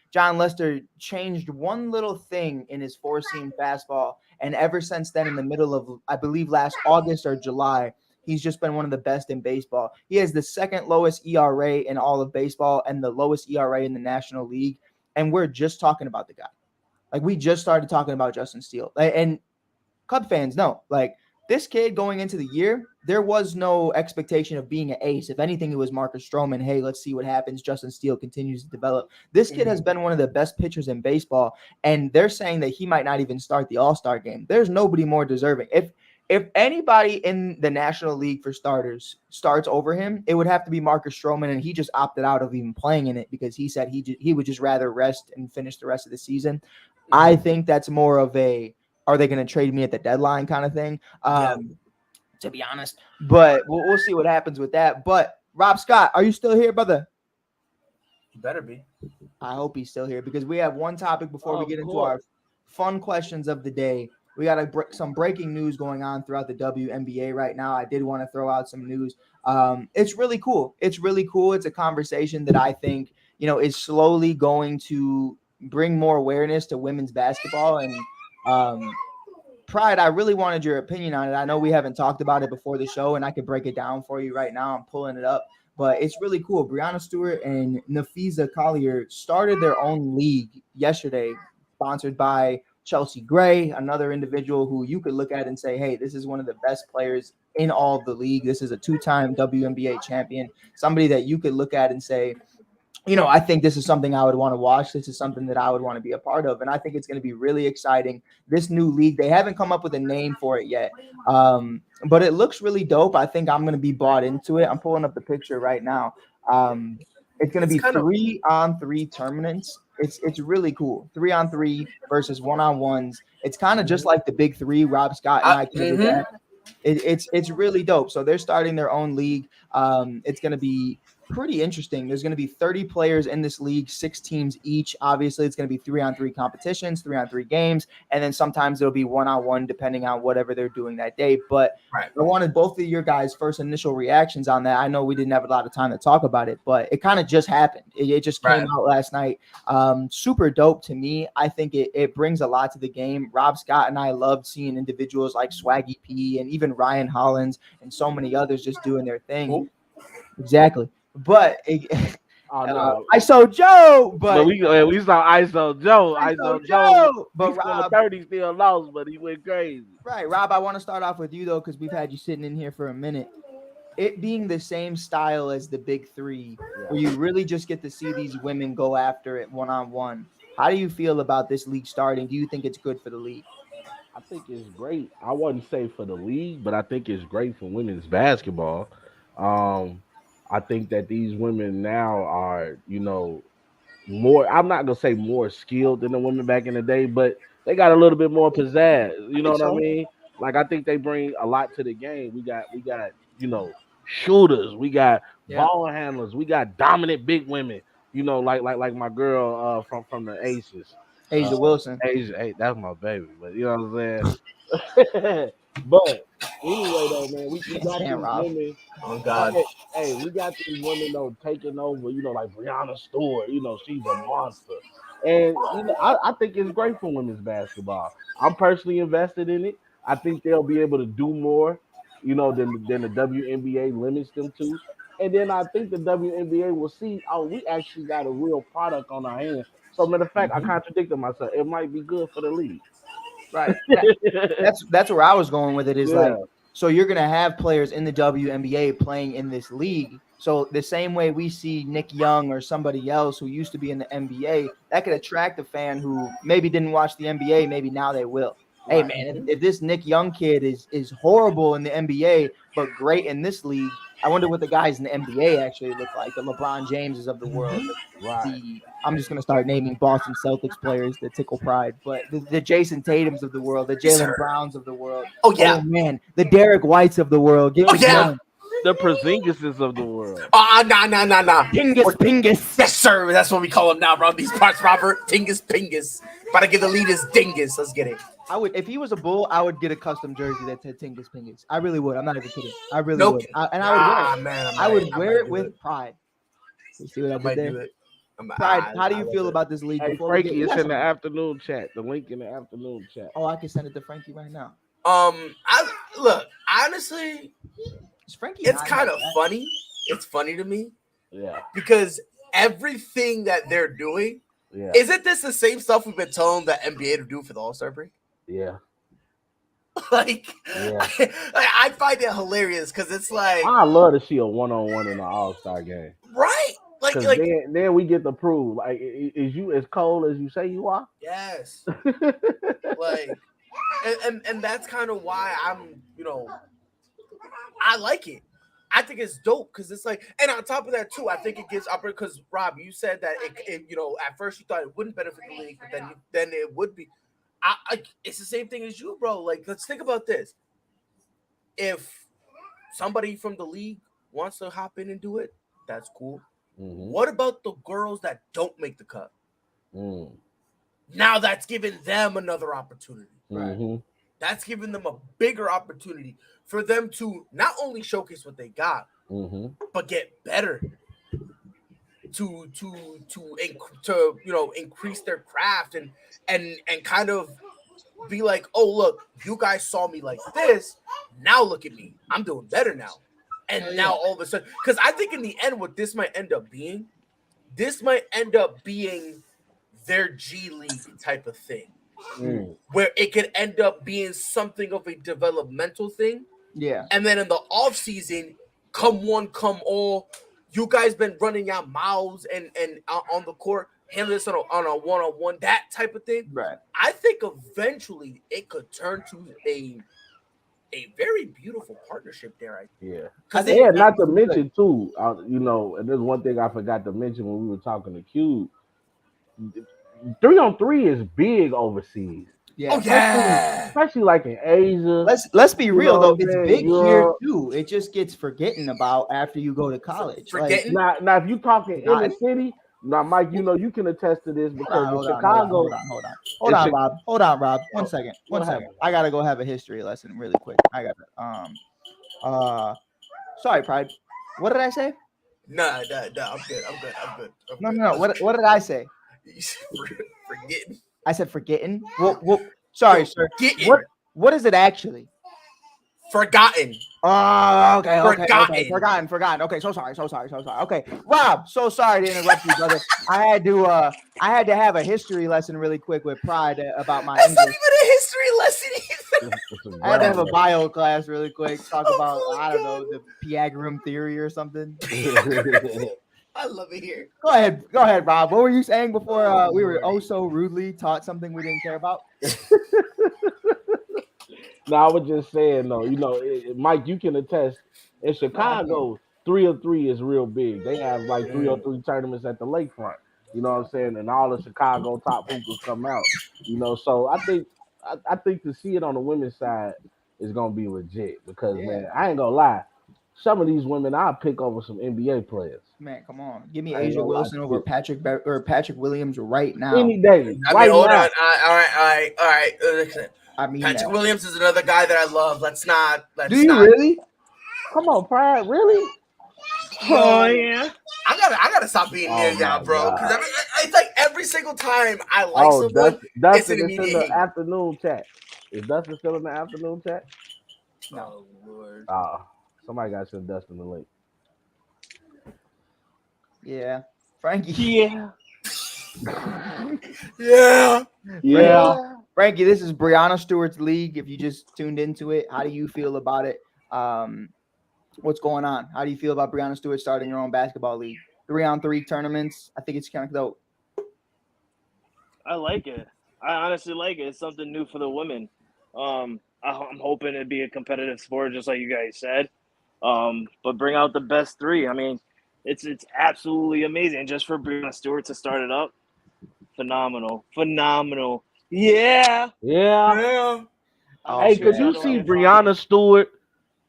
John Lester changed one little thing in his four-seam fastball, and ever since then, in the middle of, I believe, last August or July, he's just been one of the best in baseball. He has the second lowest ERA in all of baseball and the lowest ERA in the National League, and we're just talking about the guy. Like, we just started talking about Justin Steele, and Cub fans know, like, this kid going into the year, there was no expectation of being an ace. If anything, it was Marcus Stroman. Hey, let's see what happens. Justin Steele continues to develop. This kid has been one of the best pitchers in baseball, and they're saying that he might not even start the All-Star game. There's nobody more deserving. If anybody in the National League for starters starts over him, it would have to be Marcus Stroman, and he just opted out of even playing in it because he said he would just rather rest and finish the rest of the season. I think that's more of a, are they going to trade me at the deadline kind of thing, to be honest. But we'll see what happens with that. But Rob Scott, are you still here, brother? You better be. I hope he's still here because we have one topic before we get into our fun questions of the day. We got some breaking news going on throughout the WNBA right now. I did want to throw out some news. It's really cool. It's really cool. It's a conversation that I think, is slowly going to bring more awareness to women's basketball. And Pride, I really wanted your opinion on it. I know we haven't talked about it before the show, and I could break it down for you right now. I'm pulling it up, but it's really cool. Brianna Stewart and Nafisa Collier started their own league yesterday, sponsored by Chelsea Gray, another individual who you could look at and say, hey, this is one of the best players in all of the league. This is a two-time WNBA champion, somebody that you could look at and say, I think this is something I would want to watch. This is something that I would want to be a part of. And I think it's going to be really exciting. This new league, they haven't come up with a name for it yet. But it looks really dope. I think I'm going to be bought into it. I'm pulling up the picture right now. It's going to be 3-on-3 tournaments. It's really cool. 3-on-3 versus 1-on-1s. It's kind of just like the big three, Rob Scott and I did that. It's really dope. So they're starting their own league. It's going to be pretty interesting. There's going to be 30 players in this league, 6 teams each. Obviously, it's going to be 3-on-3 competitions, 3-on-3 games, and then sometimes it'll be 1-on-1 depending on whatever they're doing that day. But I wanted both of your guys' first initial reactions on that. I know we didn't have a lot of time to talk about it, but it kind of just happened. It just came out last night. Super dope to me. I think it brings a lot to the game. Rob Scott and I loved seeing individuals like Swaggy P and even Ryan Hollins and so many others just doing their thing. Ooh. Exactly. But ISO Joe, but we saw ISO Joe. ISO Joe. But Rob, Rob, 30 still lost, but he went crazy. Right, Rob, I want to start off with you though, because we've had you sitting in here for a minute. It being the same style as the big three, where you really just get to see these women go after it 1-on-1. How do you feel about this league starting? Do you think it's good for the league? I think it's great. I wouldn't say for the league, but I think it's great for women's basketball. I think that these women now are, more, I'm not gonna say more skilled than the women back in the day, but they got a little bit more pizzazz. You know what I mean? Like, I think they bring a lot to the game. We got, shooters, we got ball handlers, we got dominant big women, like my girl from the Aces. Asia Wilson. Asia, hey, that's my baby, but you know what I'm saying? But anyway, though, man, we got these women. Oh God! Hey, we got these women though taking over. Like Brianna Stewart. She's a monster, and I think it's great for women's basketball. I'm personally invested in it. I think they'll be able to do more, than the WNBA limits them to. And then I think the WNBA will see, we actually got a real product on our hands. So, matter of fact, I contradicted myself. It might be good for the league. Right. That's where I was going with it. Is like, so you're gonna have players in the WNBA playing in this league. So the same way we see Nick Young or somebody else who used to be in the NBA, that could attract a fan who maybe didn't watch the NBA. Maybe now they will. Hey man, if this Nick Young kid is horrible in the NBA but great in this league, I wonder what the guys in the NBA actually look like. The LeBron Jameses of the world. I'm just gonna start naming Boston Celtics players that tickle pride, but the Jason Tatums of the world, the Jaylen Browns of the world. Oh yeah, man, the Derek Whites of the world. Oh yeah, the Porzingises of the world. Nah. Pingus. Yes, sir. That's what we call him now around these parts, Robert. Pingus. About to give the leaders dingus. Let's get it. I would, if he was a Bull, I would get a custom jersey that said Pingus. I really would. I'm not even kidding. I really would. I would wear it with pride. You see what I did there? Pride, how do you feel about this league? Hey, Frankie, it's in the afternoon chat. The link in the afternoon chat. Oh, I can send it to Frankie right now. Look, honestly, it's kind of funny. It's funny to me. Yeah. Because everything that they're doing, isn't this the same stuff we've been telling the NBA to do for the All-Star break? Yeah. I find it hilarious because it's like I love to see a one-on-one in an All-Star game. Right. Like then we get to prove, like, is you as cold as you say you are? Yes. and that's kind of why I'm, I like it. I think it's dope because it's like, and on top of that too, I think it gives up because Rob, you said that it at first you thought it wouldn't benefit the league, but then it would be. It's the same thing as you, bro. Like, let's think about this. If somebody from the league wants to hop in and do it, that's cool. Mm-hmm. What about the girls that don't make the cut? Now that's giving them another opportunity. Mm-hmm. That's giving them a bigger opportunity for them to not only showcase what they got, but get better. To increase their craft and kind of be like, oh look, you guys saw me like this, now look at me, I'm doing better now. And now all of a sudden, because I think in the end what this might end up being their G League type of thing, where it could end up being something of a developmental thing. Yeah. And then in the off season, come one, come all, you guys been running out miles and on the court, handle this on a one-on-one, that type of thing. Right. I think eventually it could turn to a very beautiful partnership there. Not to mention too, and there's one thing I forgot to mention when we were talking to Q. 3-on-3 is big overseas. Yeah. Oh yeah. Especially like in Asia. Let's be real though. It's big here too. It just gets forgotten about after you go to college. Now if you talking in the city, now Mike, you can attest to this because in Chicago. Hold on, Rob. One second. I gotta go have a history lesson really quick. I got sorry, Pride. What did I say? No, I'm good. No. What did I say? Forgetting. I said forgetting. Well, sorry, sir. What is it actually? Forgotten. Oh, okay. Forgotten. Okay, so sorry. Okay, Rob, so sorry to interrupt you, brother. I had to have a history lesson really quick with Pride about my English. That's not even a history lesson either. I had to have a bio class really quick, talk about I don't know, the Pythagorean theory or something. I love it here. Go ahead, Rob. What were you saying before we were so rudely taught something we didn't care about? No, I was just saying though, Mike, you can attest. In Chicago, 3-on-3 is real big. They have like 3-on-3 tournaments at the lakefront. You know what I'm saying? And all the Chicago top hoopers come out. So I think to see it on the women's side is gonna be legit because man, I ain't gonna lie. Some of these women I'll pick over some NBA players. Man, come on. Give me Asia Wilson over Patrick Williams right now. Any day. Hold on. All right. Listen. Patrick that. Williams is another guy that I love. Do you really? Come on, Pride. Really? Oh yeah. I gotta stop being near y'all, bro. Because it's like every single time I like someone, it's an immediate in the afternoon chat. Is Dustin still in the afternoon chat? No, Lord. Somebody got to send Dustin the link. Yeah. Frankie. Yeah. Yeah. Frankie, this is Breonna Stewart's league. If you just tuned into it, how do you feel about it? What's going on? How do you feel about Breonna Stewart starting her own basketball league? 3-on-3 tournaments. I think it's kind of dope. I like it. I honestly like it. It's something new for the women. I'm hoping it'd be a competitive sport, just like you guys said. But bring out the best three. I mean, it's absolutely amazing just for Breonna Stewart to start it up. Phenomenal. Yeah. Yeah. Hey, could you see Breonna Stewart,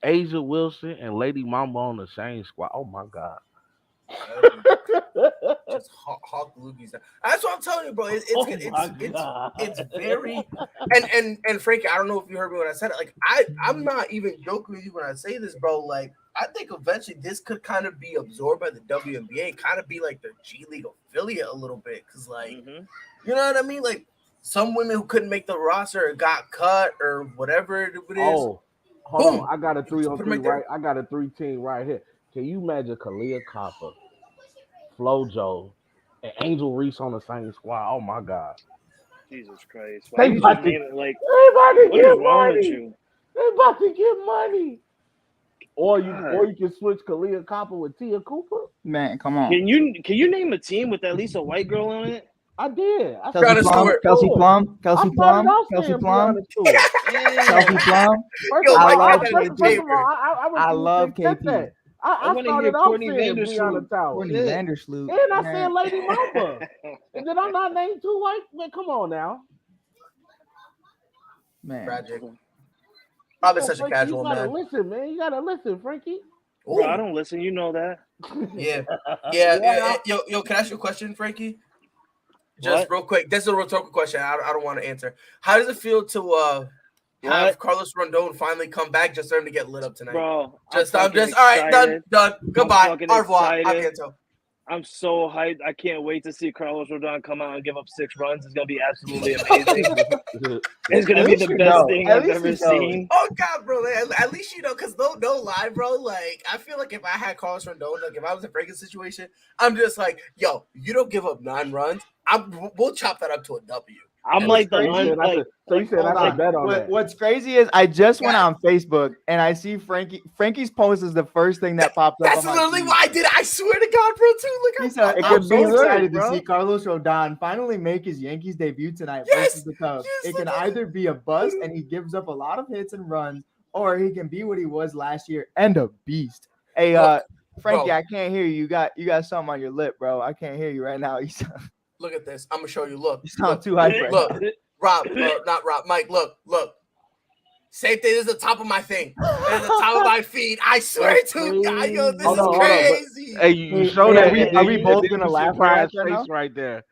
Asia Wilson, and Lady Mamba on the same squad? Oh my God. Just hawk loogies. That's what I'm telling you, bro. It's very and Frankie, I don't know if you heard me when I said it. Like I'm not even joking with you when I say this, bro. Like I think eventually this could kind of be absorbed by the WNBA, kind of be like the G League affiliate a little bit, because like you know what I mean. Like some women who couldn't make the roster or got cut or whatever it is. Oh, hold on. I got a 3-on-3 right. I got a 3-team right here. Can you imagine Kalia Copper, Flojo, and Angel Reese on the same squad? Oh my God! Jesus Christ! Why you just name it like? What is wrong with you? They about to get money. Or you can switch Kalia Copper with Tia Cooper. Man, come on. Can you name a team with at least a white girl on it? I did. Kelsey Plum. First of I all, I love KP. I started off saying Breonna Towers. Courtney Vandersloot. And I said Lady Mamba. And then I'm not named two white. Man, come on now. Man. Tragic. Probably such a casual man. You gotta listen, man. You gotta listen, Frankie. Bro, I don't listen. You know that. Yeah. Yo, can I ask you a question, Frankie? Just real quick. This is a rhetorical question. I don't want to answer. How does it feel to have Carlos Rondon finally come back just for him to get lit up tonight? Bro, I'm just all right, done. Goodbye. Au revoir. I'm so hyped. I can't wait to see Carlos Rodon come out and give up 6 runs. It's gonna be absolutely amazing. It's gonna be the best thing I've ever seen. Oh God, bro! At least you know, because no lie, bro. Like I feel like if I had Carlos Rodon, like if I was in Frankie's situation, I'm just like, yo, you don't give up 9 runs. We'll chop that up to a W. I'm like the one. Like, so you said I got bet on that. What's crazy is I just went on Facebook and I see Frankie's post is the first thing that pops up. That's literally why I did it. I swear to God, bro. Too. Look, I'm so excited to see Carlos Rodon finally make his Yankees debut tonight versus the Cubs. It can either be a bust and he gives up a lot of hits and runs, or he can be what he was last year and a beast. Hey, Frankie, bro. I can't hear you. You got something on your lip, bro. I can't hear you right now. Look at this. I'm gonna show you. Look. You sound too hyper. Look. Rob, not Rob. Mike, look. Same thing. This is the top of my thing. This is the top of my feed. I swear to God, yo, this is crazy. Hey, you show that. Are we both gonna laugh at his face right there?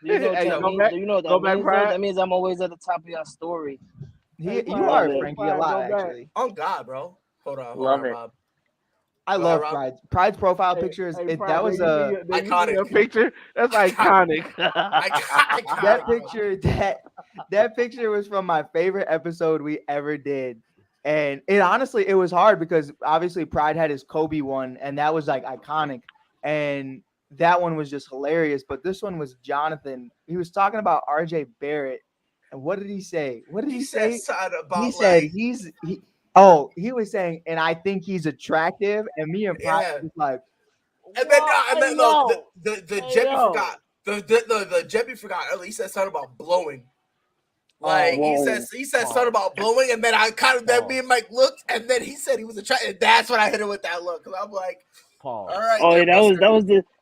You know what that means? That means I'm always at the top of your story. You are, Frankie, a lot, actually. Oh, God, bro. Hold on, Rob. I love Pride. Pride's profile picture is that was a iconic picture. That's iconic. That picture was from my favorite episode we ever did, and it was hard because obviously Pride had his Kobe one, and that was like iconic, and that one was just hilarious. But this one was Jonathan. He was talking about RJ Barrett, and what did he say? He said he was saying, and I think he's attractive, and me and Pride was like, and then the Jeppy forgot. The Jeppy forgot. He said something about blowing. Like he said something about blowing, and then I kind of me and Mike looked, and then he said he was attractive. And that's when I hit him with that look, because I'm like, all right. Oh, yeah,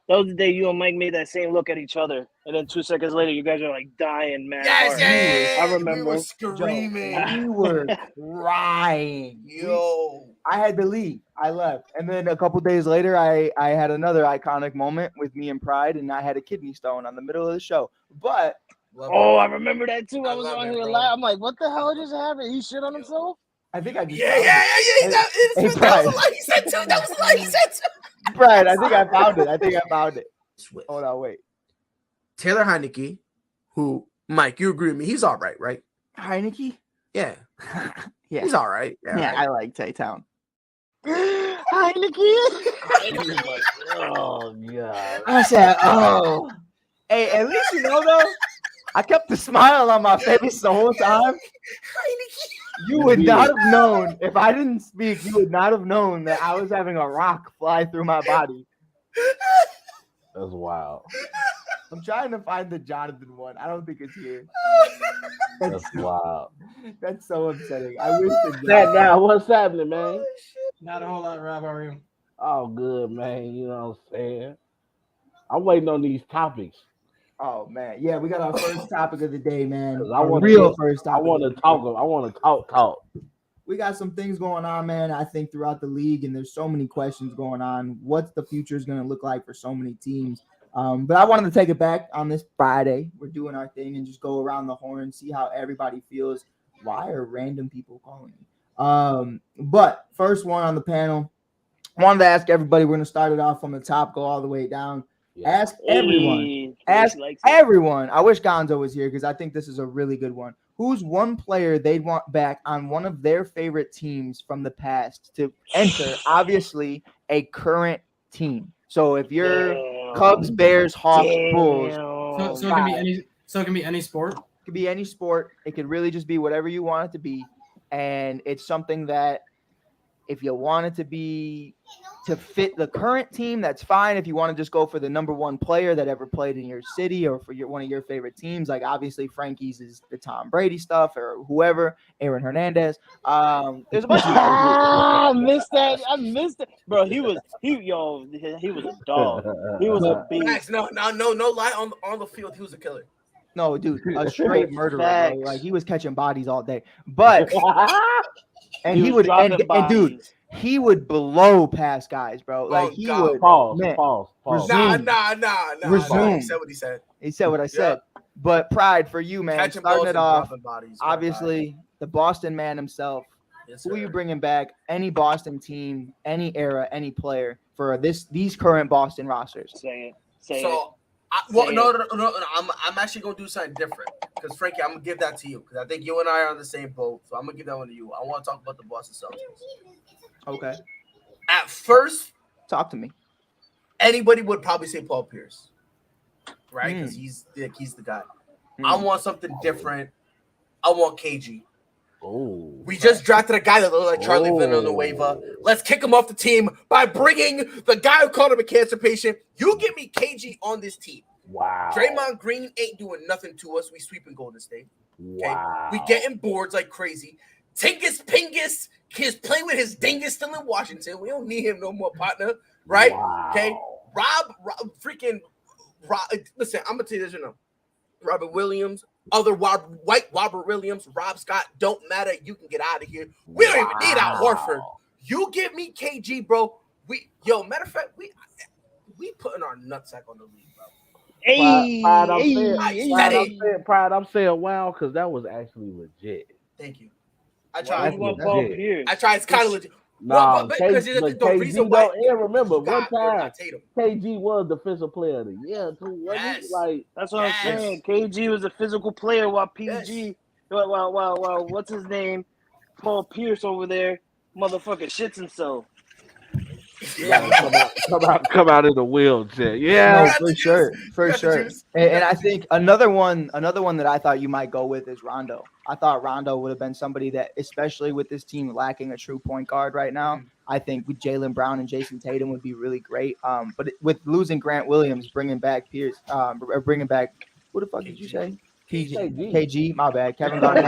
that was the day you and Mike made that same look at each other, and then 2 seconds later, you guys are like dying, man. Yes, I remember. We were screaming. We were crying. Yo, I had to leave. I left, and then a couple days later, I had another iconic moment with me and Pride, and I had a kidney stone on the middle of the show. But I remember that too. I was on here live. I'm like, what the hell just happened? He shit on himself? I think I just That was a lie he said too. That was a lie he said too. Brad, I think I found it. Hold on, wait. Taylor Heineke, who, Mike, you agree with me? He's all right? Heineke? Yeah. Yeah. He's all right. Yeah, I like Tay-Town. Heineke? Oh, God. I said, oh. Hey, at least you know, though, I kept the smile on my face the whole time. You would not have known if I didn't speak. You would not have known that I was having a rock fly through my body. That's wild. I'm trying to find the Jonathan one. I don't think it's here. That's wild. That's so upsetting. I wish the That now, what's happening, man? Not a whole lot, Rob. How are you? Oh, good, man. You know what I'm saying? I'm waiting on these topics. Oh man, yeah, we got our first topic of the day, man. 'Cause I want First topic. I want to talk. I want to talk. We got some things going on, man. I think throughout the league, and there's so many questions going on. What's the future is going to look like for so many teams? But I wanted to take it back on this Friday. We're doing our thing and just go around the horn, see how everybody feels. Why are random people calling me? But first one on the panel, I wanted to ask everybody. We're going to start it off from the top, go all the way down. Yeah. Ask everyone. Ask everyone. I wish Gonzo was here because I think this is a really good one. Who's one player they'd want back on one of their favorite teams from the past to enter, obviously, a current team? So if you're Cubs, Bears, Hawks, Bulls. So it can be any. So it can be any sport. It could be any sport. It could really just be whatever you want it to be. And it's something that if you want it to be to fit the current team, that's fine. If you want to just go for the number one player that ever played in your city or for one of your favorite teams, like obviously Frankie's is the Tom Brady stuff or whoever, Aaron Hernandez. There's a bunch of I missed that. I missed it, bro. He was a dog. He was a beast. Max, no lie on the field. He was a killer. No, dude, a straight murderer. Bro. Facts. Like he was catching bodies all day, but and he was would dropping and dude. bodies. He would blow past guys, bro. Like he God. would Pause. man, Pause. Resume. Nah. Resume. He said what he said. He said what I said. But Pride for you, man. Catching Starting balls it and off, dropping bodies. obviously the Boston man himself. Yes, Who are you sir. bringing back? Any Boston team, any era, any player for these current Boston rosters? Say it. So, I'm actually gonna do something different because Frankie, I'm gonna give that to you because I think you and I are on the same boat. So I'm gonna give that one to you. I want to talk about the Boston Celtics. Okay, At first, talk to me. anybody would probably say Paul Pierce, right? Because he's the guy. I want something different. I want KG. Oh, We just drafted a guy that looked like Charlie Villanueva. Let's kick him off the team by bringing the guy who called him a cancer patient. You give me KG on this team. wow. Draymond Green ain't doing nothing to us. We sweeping Golden State. Okay? Wow. We getting boards like crazy. Tingus Pingus, he's playing with his dingus still in Washington. We don't need him no more, partner. Right? Wow. Okay. Rob, listen, I'm gonna tell you this, Robert Williams, white Robert Williams, Rob Scott, don't matter. You can get out of here. We don't even need Al Horford. You give me KG, bro. Matter of fact, we putting our nutsack on the league, bro. Pride, I'm saying wow because that was actually legit. Thank you. I Why tried. you want Paul Pierce? It's kind of legit. Nah, because the reason why. And remember, one got time Tatum. KG was defensive player of the year too. Wasn't Yes. he? Like That's what Yes. I'm saying. KG was a physical player while Yes. PG, well, what's his name? Paul Pierce over there, motherfucker shits himself. come out in the wheelchair. No, Yeah. for sure. And I think another one that I thought you might go with is Rondo. I thought Rondo would have been somebody that, especially with this team lacking a true point guard right now, I think with Jaylen Brown and Jason Tatum would be really great. But with losing Grant Williams, bringing back Pierce, or bringing back who the fuck did you say? KG, my bad. Kevin Garnett.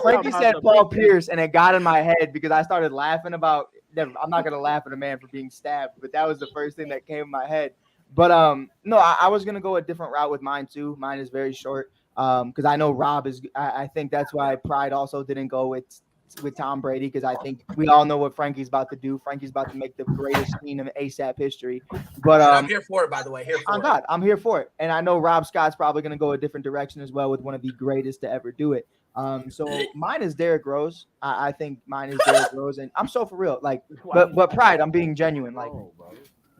Frankie said Paul Pierce, and it got in my head because I started laughing about. I'm not gonna laugh at a man for being stabbed, but that was the first thing that came in my head. But no, I was gonna go a different route with mine too. Mine is very short because I know Rob is. I think that's why Pride also didn't go with Tom Brady because I think we all know what Frankie's about to do. Frankie's about to make the greatest team in ASAP history. But I'm here for it, by the way. I'm here for it, and I know Rob Scott's probably gonna go a different direction as well with one of the greatest to ever do it. So mine is Derrick Rose. I think mine is Derrick Rose, and I'm so for real. Like, but Pride, I'm being genuine. Like,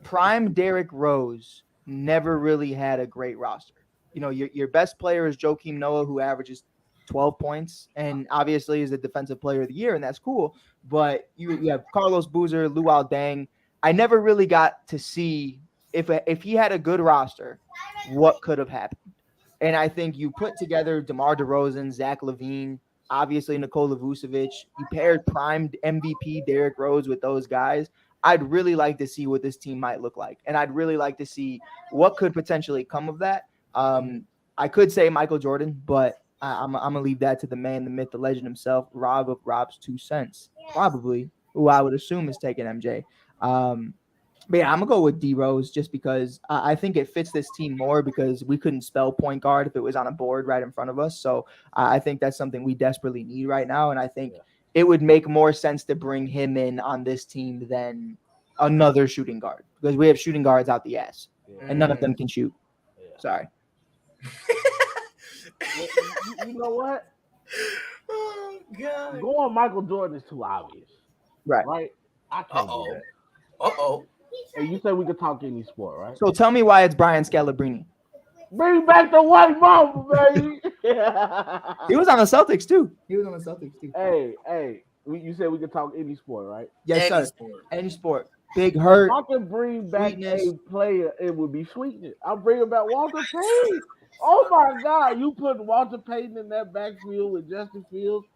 prime Derrick Rose never really had a great roster. You know, your best player is Joakim Noah, who averages 12 points, and obviously is a defensive player of the year, and that's cool. But you have Carlos Boozer, Luol Deng. I never really got to see if he had a good roster, what could have happened? And I think you put together DeMar DeRozan, Zach LaVine, obviously Nikola Vucevic. You paired primed MVP Derrick Rose with those guys. I'd really like to see what this team might look like, and I'd really like to see what could potentially come of that. I could say Michael Jordan, but I'm gonna leave that to the man, the myth, the legend himself, Rob of Rob's 2 cents, probably, who I would assume is taking MJ. But yeah, I'm gonna go with D Rose just because I think it fits this team more because we couldn't spell point guard if it was on a board right in front of us. So I think that's something we desperately need right now, and I think it would make more sense to bring him in on this team than another shooting guard because we have shooting guards out the ass, and none of them can shoot. Sorry. You know what? Oh God. Going Michael Jordan is too obvious. Right. I can't do that. Uh-oh. Hey, you said we could talk any sport, right? So tell me why it's Brian Scalabrine. Bring back the white mamba, baby. He was on the Celtics too. Hey, you said we could talk any sport, right? Yes, Any sir. sport. Any sport. Big hurt. If I could bring back Sweetness. a player, it would be Sweetness. I'm bringing back Walter Payton. Oh my God, you put Walter Payton in that backfield with Justin Fields.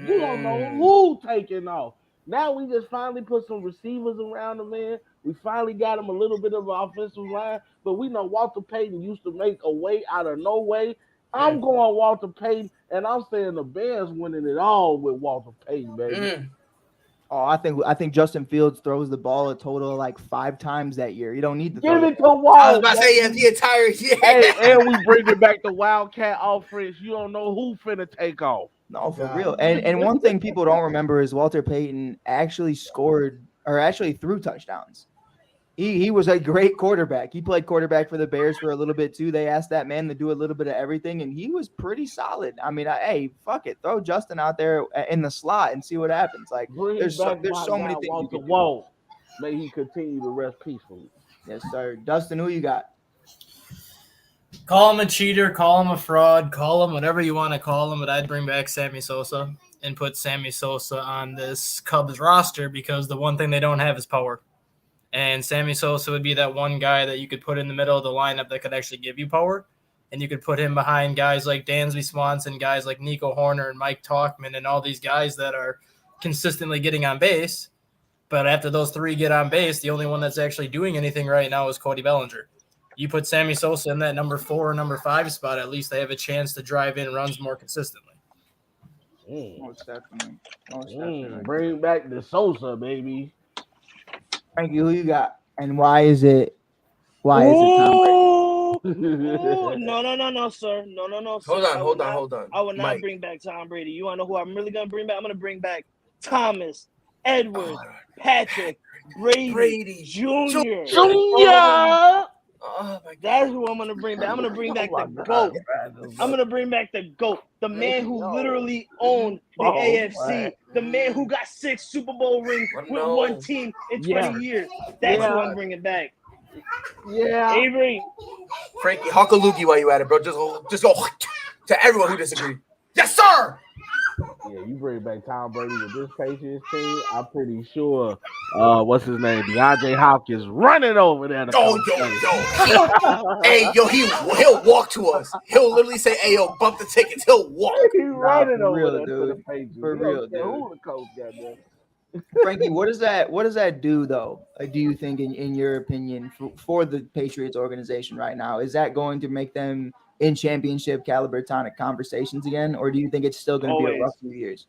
You don't know who taking off. Now we just finally put some receivers around the man. We finally got him a little bit of an offensive line, but we know Walter Payton used to make a way out of no way. I'm going Walter Payton, and I'm saying the Bears winning it all with Walter Payton, baby. Oh, I think Justin Fields throws the ball a total of like 5 times that year. You don't need to Give throw it to Walt. I was about to say the entire year. Hey, and we bring it back to Wildcat offense. You don't know who finna take off. No, for real. And one thing people don't remember is Walter Payton actually threw touchdowns. He was a great quarterback. He played quarterback for the Bears for a little bit too. They asked that man to do a little bit of everything, and he was pretty solid. I mean, hey, fuck it, throw Justin out there in the slot and see what happens. Like, there's so many things you can do. May he continue to rest peacefully. Yes, sir. Dustin, who you got? Call him a cheater, call him a fraud, call him whatever you want to call him, but I'd bring back Sammy Sosa and put Sammy Sosa on this Cubs roster because the one thing they don't have is power. And Sammy Sosa would be that one guy that you could put in the middle of the lineup that could actually give you power. And you could put him behind guys like Dansby Swanson, guys like Nico Horner and Mike Talkman and all these guys that are consistently getting on base. But after those 3 get on base, the only one that's actually doing anything right now is Cody Bellinger. You put Sammy Sosa in that number 4 or number 5 spot, at least they have a chance to drive in runs more consistently. Most definitely. Bring back the Sosa, baby. Frankie, who you got? And why is it Tom Brady? No, sir. No, sir. Hold on. I will not bring back Tom Brady. You want to know who I'm really going to bring back? I'm going to bring back Thomas, Edwards, Patrick, Brady Jr. Oh my God. That's who I'm going to bring back. I'm going to bring back the GOAT. I'm going to bring back the GOAT. The man who literally owned the AFC. The man who got 6 Super Bowl rings with one team in 20 years. That's who I'm bringing back. Yeah. Avery. Frankie, hawk a loogie while you at it, bro. Just go to everyone who disagreed. Yes, sir. Yeah, you bring back Tom Brady with this Patriots team, I'm pretty sure. What's his name? DeAndre Hopkins running over there. Yo. Hey, yo, he'll walk to us. He'll literally say, "Hey, yo, bump the tickets." He'll walk. He's running over real, there dude. to the Patriots. For real, dude. Who the coach got there? Frankie, what does that do though? Do you think, in your opinion, for the Patriots organization right now, is that going to make them in championship caliber tonic conversations again, or do you think it's still going to be a rough few years?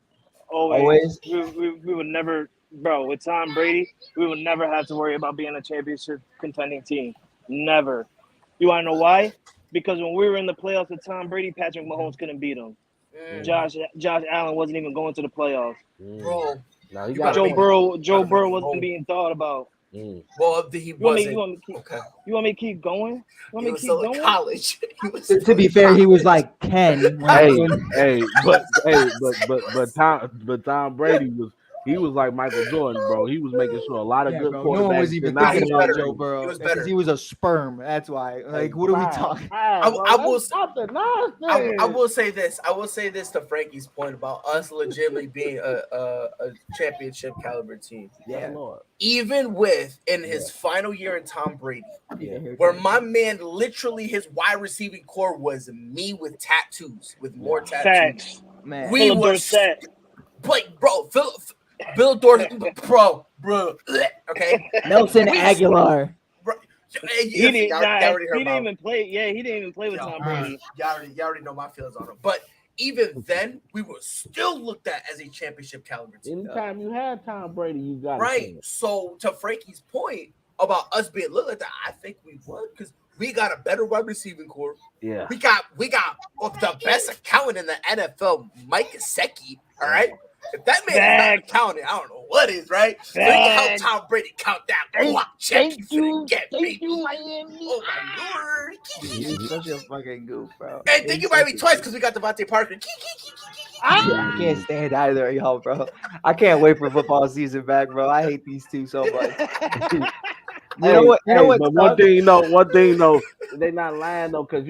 Always. We would never, bro. With Tom Brady, we would never have to worry about being a championship contending team. Never. You want to know why? Because when we were in the playoffs with Tom Brady, Patrick Mahomes couldn't beat him. Josh Allen wasn't even going to the playoffs. Bro. No, Joe Burrow wasn't being thought about. Well, he wasn't. You want me to keep going? He was still in college. To be fair, he was like 10. But Tom Brady He was like Michael Jordan, bro. He was making sure a lot of Yeah, good bro. quarterbacks No one was did even not thinking he get was about better. Joe drafted. Burrow He was because better. he was a sperm. That's why. Like, what are we talking? I will stop the nonsense. I will say this. I will say this to Frankie's point about us legitimately being a championship caliber team. Yes, Yeah. Lord. Even with in his final year in Tom Brady, Yeah, here it where comes. my man literally his wide receiving core was me with tattoos, with more tattoos. Facts. Man, We Philip were Dorsett. like, bro, Bill Dorsey, bro, okay. Nelson We- Aguilar. Bro, He didn't. y'all Nah, already he heard didn't about. even play. Yeah, he didn't even play with Tom Brady. Y'all already know my feelings on him. But even then, we were still looked at as a championship caliber team. Anytime you had Tom Brady, you got Right. So to Frankie's point about us being looked at that, I think we would because we got a better wide receiving core. Yeah. We got the best accountant in the NFL, Mike Gesicki. All right. If that man is not Facts. accounting, I don't know what is, right? So he can help Facts. Tom Brady count down. Thank- Check you Thank you, finna get, thank baby. you, Miami. Oh my lord. He's such a fucking goof, bro. And thank you Miami twice because we got Devontae Parker. I can't stand either of y'all, bro. I can't wait for football season back, bro. I hate these two so much. You know what? You know what? But one thing, they not lying though, because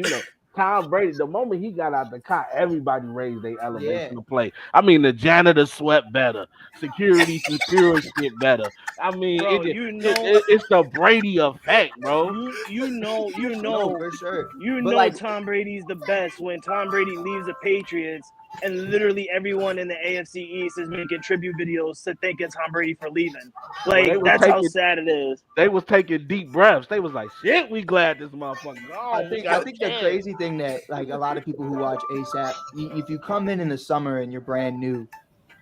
Tom Brady, the moment he got out the car, everybody raised their elevation to play. I mean, the janitor sweat better, security shit better. I mean, Bro, it's the Brady effect, bro. You know, No, for sure. you But know like- Tom Brady's the best when Tom Brady leaves the Patriots and literally everyone in the AFC East is making tribute videos to thanking Tom Brady for leaving. Like, they was that's how taking- sad it is. They was taking deep breaths. They was like, "Shit, we glad this motherfucker gone." I think the crazy thing that like a lot of people who watch ASAP, if you come in the summer and you're brand new,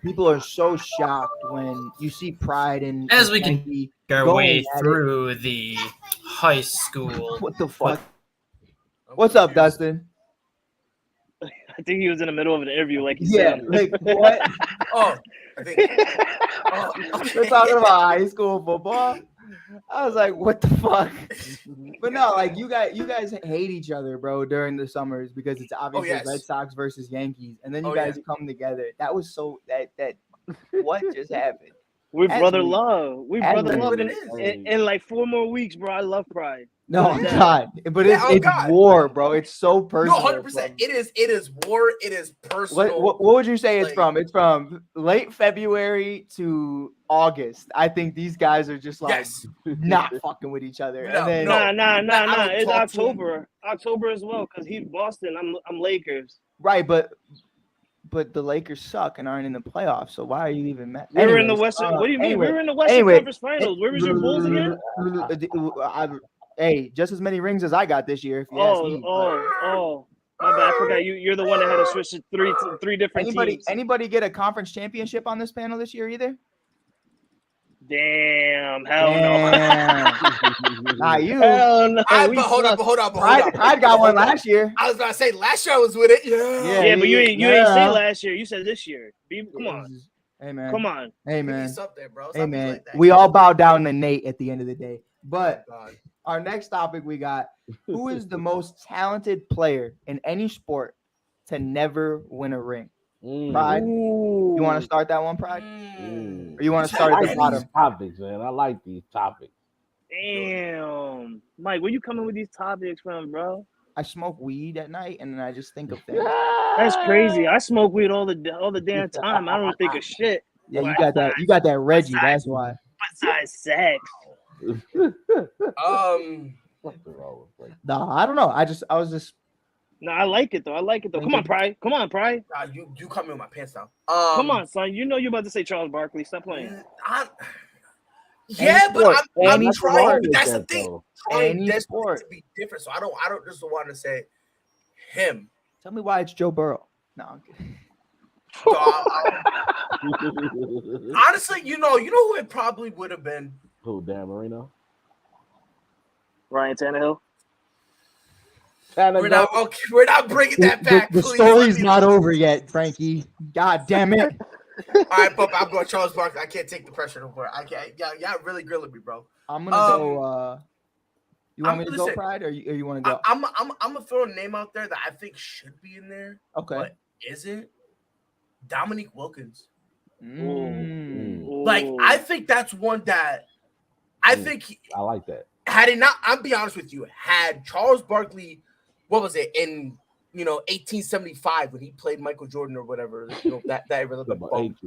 people are so shocked when you see Pride and As we can Frankie our going way at it. through the high school. What the fuck? What's up, Dustin? I think he was in the middle of an interview, like you Yeah, said. like what? Oh, I think. We're talking about high school football. I was like, what the fuck? But no, like you guys hate each other, bro, during the summers because it's obviously yes. Red Sox versus Yankees, and then you Oh, guys come together. That was so that what just happened? We That's brother weak. love. We That's brother weak. love What in, it is. in like 4 more weeks, bro. I love Pride. No, What is that? God, but Yeah, it's God. war, bro. It's so No, personal. 100%. It is war. It is personal. What would you say it's like- from? It's from late February to August. I think these guys are just like Yes. not fucking with each other. No, And then no. Nah. I don't It's talk to him. October as well, because he's Boston. I'm Lakers. right, but the Lakers suck and aren't in the playoffs. So why are you even mad? We were in the Western. What do you mean? We were in the Western Conference Finals. Where was your Bulls again? Hey, just as many rings as I got this year. If you ask me. Oh. My bad. I forgot you're the one that had to switch to three different teams. Anybody get a conference championship on this panel this year either? Damn, hell no. Not you. Hell no. But We hold suck. up. Pride got one last year. I was about to say last year I was with it. Yeah. Yeah, but you ain't Yeah. say last year. You said this year. Come on. Hey man. Come on. Hey Give me man. something, bro. Stop Hey being man. like that. We all bow down to Nate at the end of the day. But God. our next topic we got: who is the most talented player in any sport to never win a ring? Pride. Ooh. You want to start that one, Pride? Mm. Or you want to I start I at the like bottom? these topics, man. I like these topics. Damn. Mike, where you coming with these topics from, bro? I smoke weed at night and then I just think of things. That's crazy. I smoke weed all the damn time. I don't think of shit Yeah, you got that. You got that Reggie. That's why. besides sex. What's wrong with Frank? No, I don't know. I was just. No, I like it though. Come on, Pride. Come on, Pride. You caught me with my pants down. Come on, son. You know you're about to say Charles Barkley. Stop playing. Yeah, but I'm Any trying. sport. But that's the thing. Trying Any desperately sport. to be different. So I don't just want to say him. Tell me why it's Joe Burrow. No, I'm kidding. So honestly, you know who it probably would have been. Who, Dan Marino? Ryan Tannehill. We're not bringing that back. The please. story's not over yet, Frankie. God damn it. All right, but I'm going Charles Barkley. I can't take the pressure no more. I can't. Y'all really grilling me, bro. I'm gonna go. You want me to go, listen, Pride, or you want to go? I'm gonna throw a name out there that I think should be in there, Okay. but isn't Dominique Wilkins? Like, I think that's one that I think I like that. Had it not, I'll be honest with you, had Charles Barkley, what was it, in 1875 when he played Michael Jordan or whatever, that the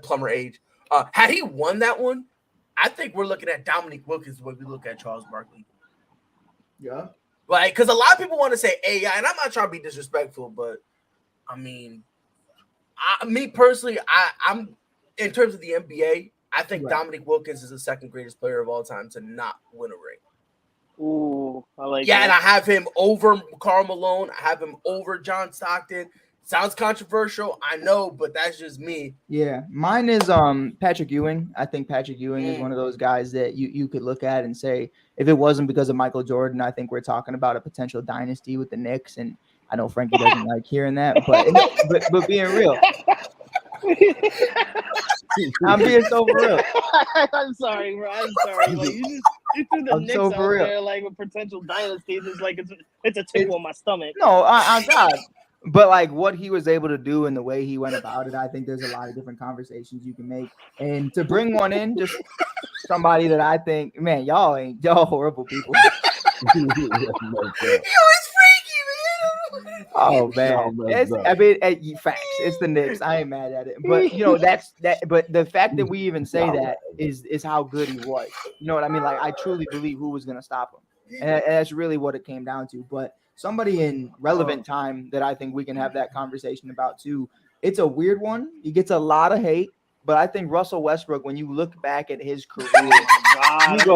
plumber age. Had he won that one, I think we're looking at Dominique Wilkins when we look at Charles Barkley. Yeah. Like, because a lot of people want to say AI, and I'm not trying to be disrespectful, but I mean, me personally, I'm in terms of the NBA, I think Dominique Wilkins is the second greatest player of all time to not win a ring. Ooh, I like that. that. And I have him over Karl Malone. I have him over John Stockton. Sounds controversial, I know, but that's just me. Yeah, mine is Patrick Ewing. I think Patrick Ewing is one of those guys that you could look at and say, if it wasn't because of Michael Jordan, I think we're talking about a potential dynasty with the Knicks. And I know Frankie doesn't like hearing that, but being real. I'm being so for real. I'm sorry, bro. I'm sorry. Like, you threw the Knicks out there like a potential dynasty. It's like it's a tickle on my stomach. No, on God. But like what he was able to do and the way he went about it, I think there's a lot of different conversations you can make. And to bring one in, just somebody that I think, man, y'all horrible people. Yo, it's freaky, man. Oh man, facts. It's the Knicks. I ain't mad at it, but that's that. But the fact that we even say that is how good he was. You know what I mean? Like I truly believe who was gonna stop him, and that's really what it came down to. But somebody in relevant time that I think we can have that conversation about too. It's a weird one. He gets a lot of hate, but I think Russell Westbrook, when you look back at his career, you go,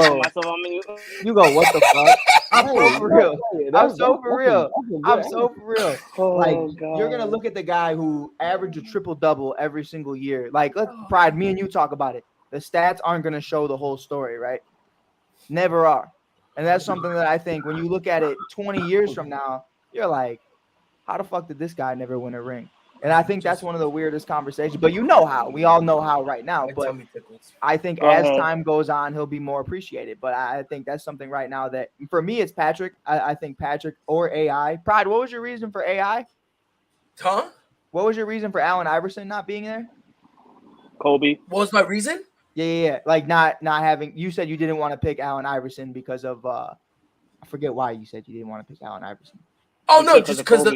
what the fuck? I'm so for real. I'm so for real. You're gonna look at the guy who averaged a triple-double every single year. Like, let's Pride, me and you talk about it. The stats aren't gonna show the whole story, right? Never are. And that's something that I think when you look at it 20 years from now, you're like, how the fuck did this guy never win a ring? And I think that's one of the weirdest conversations. But you know how. We all know how right now. But I think as time goes on, he'll be more appreciated. But I think that's something right now that, for me, it's Patrick. I think Patrick or AI. Pride, what was your reason for AI? Huh? What was your reason for Allen Iverson not being there? Kobe. What was my reason? Yeah. Like not having. You said you didn't want to pick Allen Iverson because of. I forget why you said you didn't want to pick Allen Iverson. Oh no, just because of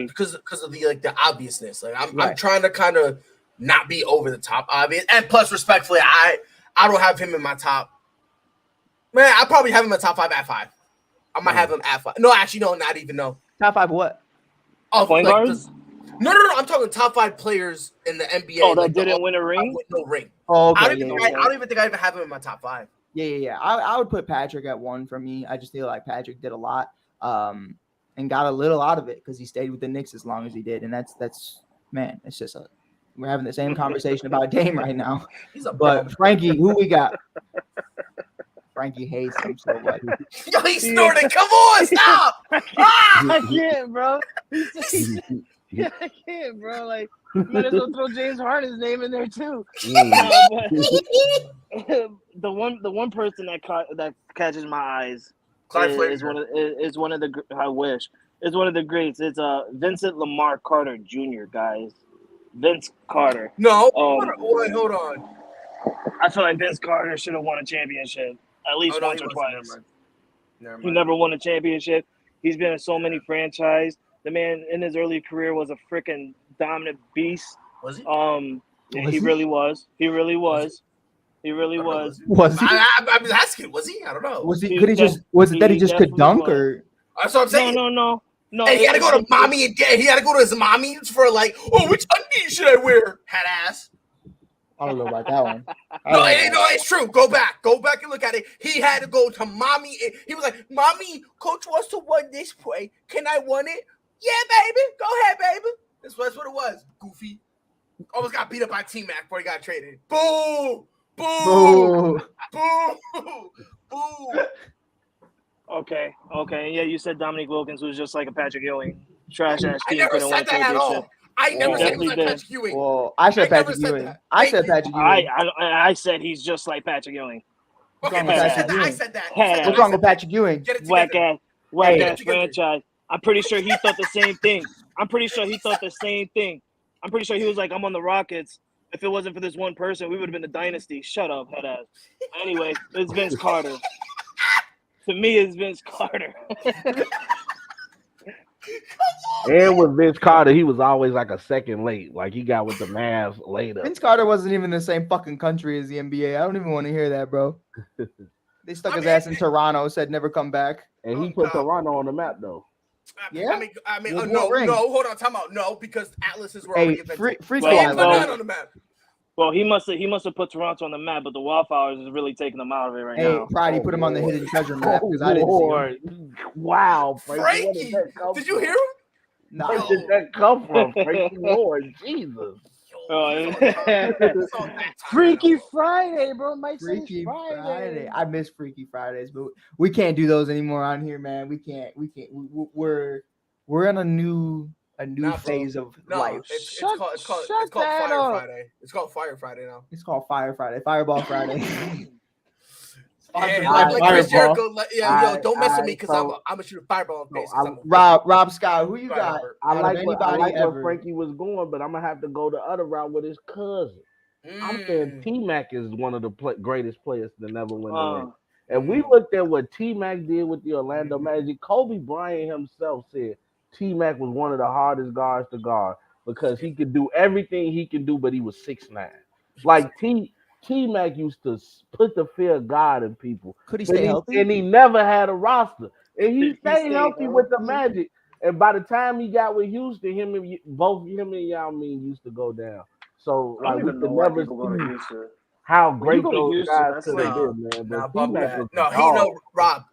the obviousness. Like I'm trying to kind of not be over the top obvious, and plus respectfully, I don't have him in my top. Man, I probably have him in my top 5 at 5. I might have him at 5. No, actually, no, not even no. Top 5 what? Oh, point guards. No. I'm talking top 5 players in the NBA. Oh, that didn't win a ring. With no ring. Oh, okay. I don't even think I even have him in my top 5. Yeah. I would put Patrick at 1 for me. I just feel like Patrick did a lot. And got a little out of it because he stayed with the Knicks as long as he did. And that's man, it's just we're having the same conversation about Dame right now. But Frankie, who we got? Frankie hates him so much. Yo, he snorted. Come on, stop! I can't, bro. I can't, bro. Like, you might as well throw James Harden's name in there too. The one person that catches my eyes is one of the I wish is one of the greats. It's Vincent Lamar Carter Jr. guys. Vince Carter. No, hold on. I feel like Vince Carter should have won a championship at least once or twice. He never won a championship. He's been in so many franchises. The man in his early career was a freaking dominant beast. Was he? He really was. He really was. He really was. Was he? I'm asking. Was he? I don't know. Was he? Could he just? Was it that he just could dunk or? That's what I'm saying. No. And he had to go to mommy and dad. He had to go to his mommy for like, which undies should I wear? Hat ass. I don't know about that one. No, it's true. Go back and look at it. He had to go to mommy. He was like, "Mommy, coach wants to win this play. Can I win it?" Yeah, baby. Go ahead, baby. That's what it was. Goofy. Almost got beat up by T-Mac before he got traded. Boo! Boo! Boo! Boo! Okay. Yeah, you said Dominique Wilkins was just like a Patrick Ewing. Trash ass team. I never said that at all. I never said he was like Patrick Ewing. Well, I said Patrick Ewing. I said Patrick Ewing. I said he's just like Patrick Ewing. Okay, I said that. What's wrong with Patrick Ewing? Whack ass franchise. I'm pretty sure he thought the same thing. I'm pretty sure he was like, I'm on the Rockets, if it wasn't for this one person, we would have been a dynasty. Shut up, head ass. Anyway, it's Vince Carter. To me, it's Vince Carter. And with Vince Carter, he was always like a second late. Like he got with the Mavs later. Vince Carter wasn't even in the same fucking country as the NBA. I don't even want to hear that, bro. They stuck his ass in Toronto, said never come back. And he put Toronto on the map, though. Yeah. I mean, no, hold on, time out. No, because Atlases were already invented. Freak on the map. Well, he must have put Toronto on the map, but the Wildflowers is really taking them out of it right now. Hey, Pride, he put him on the hidden treasure map because I didn't see him. Wow, Frankie, did you hear him? No. Where did that come from, Frankie? Lord Jesus. Freaky Friday, bro. Mike says Freaky Friday. I miss Freaky Fridays, but we can't do those anymore on here, man. We can't. We're in a new phase of life. It's called Fire Friday. It's called Fire Friday now. It's called Fire Friday, Fireball Friday. Like Chris Jericho, don't mess with me because I'm gonna shoot a fireball in the face. Rob Scott, who you got? I like where Frankie was going, but I'm gonna have to go the other route with his cousin. I'm saying T-Mac is one of the greatest players to never win the ring. And we looked at what T-Mac did with the Orlando Magic. Kobe Bryant himself said T-Mac was one of the hardest guards to guard because he could do everything he can do, but he was 6'9". Like T-Mac used to put the fear of God in people. Could he stay healthy? And he never had a roster. And he stayed healthy with the Magic. And by the time he got with Houston, both him and Yao Ming used to go down. So like we could never see how great those guys could have been, man. But Rob,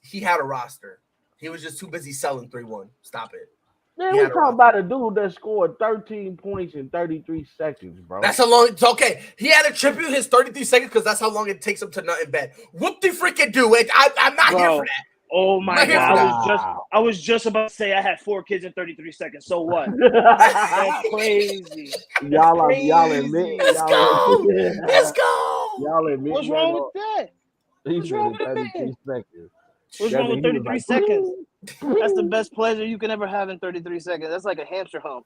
he had a roster. He was just too busy selling 3-1. Stop it. Man, we talking about a dude that scored 13 points in 33 seconds, bro. That's how long. It's okay. He had to tribute his 33 seconds because that's how long it takes him to nut in bed. Whoop the freaking do it. I'm not here for that. Oh my God! I was just about to say I had 4 kids in 33 seconds. So what? That's crazy. Y'all admit. Let's go. Y'all admit. What's wrong with that? What's wrong with 33 seconds? What's wrong with 33 seconds? That's the best pleasure you can ever have in 33 seconds. That's like a hamster hump.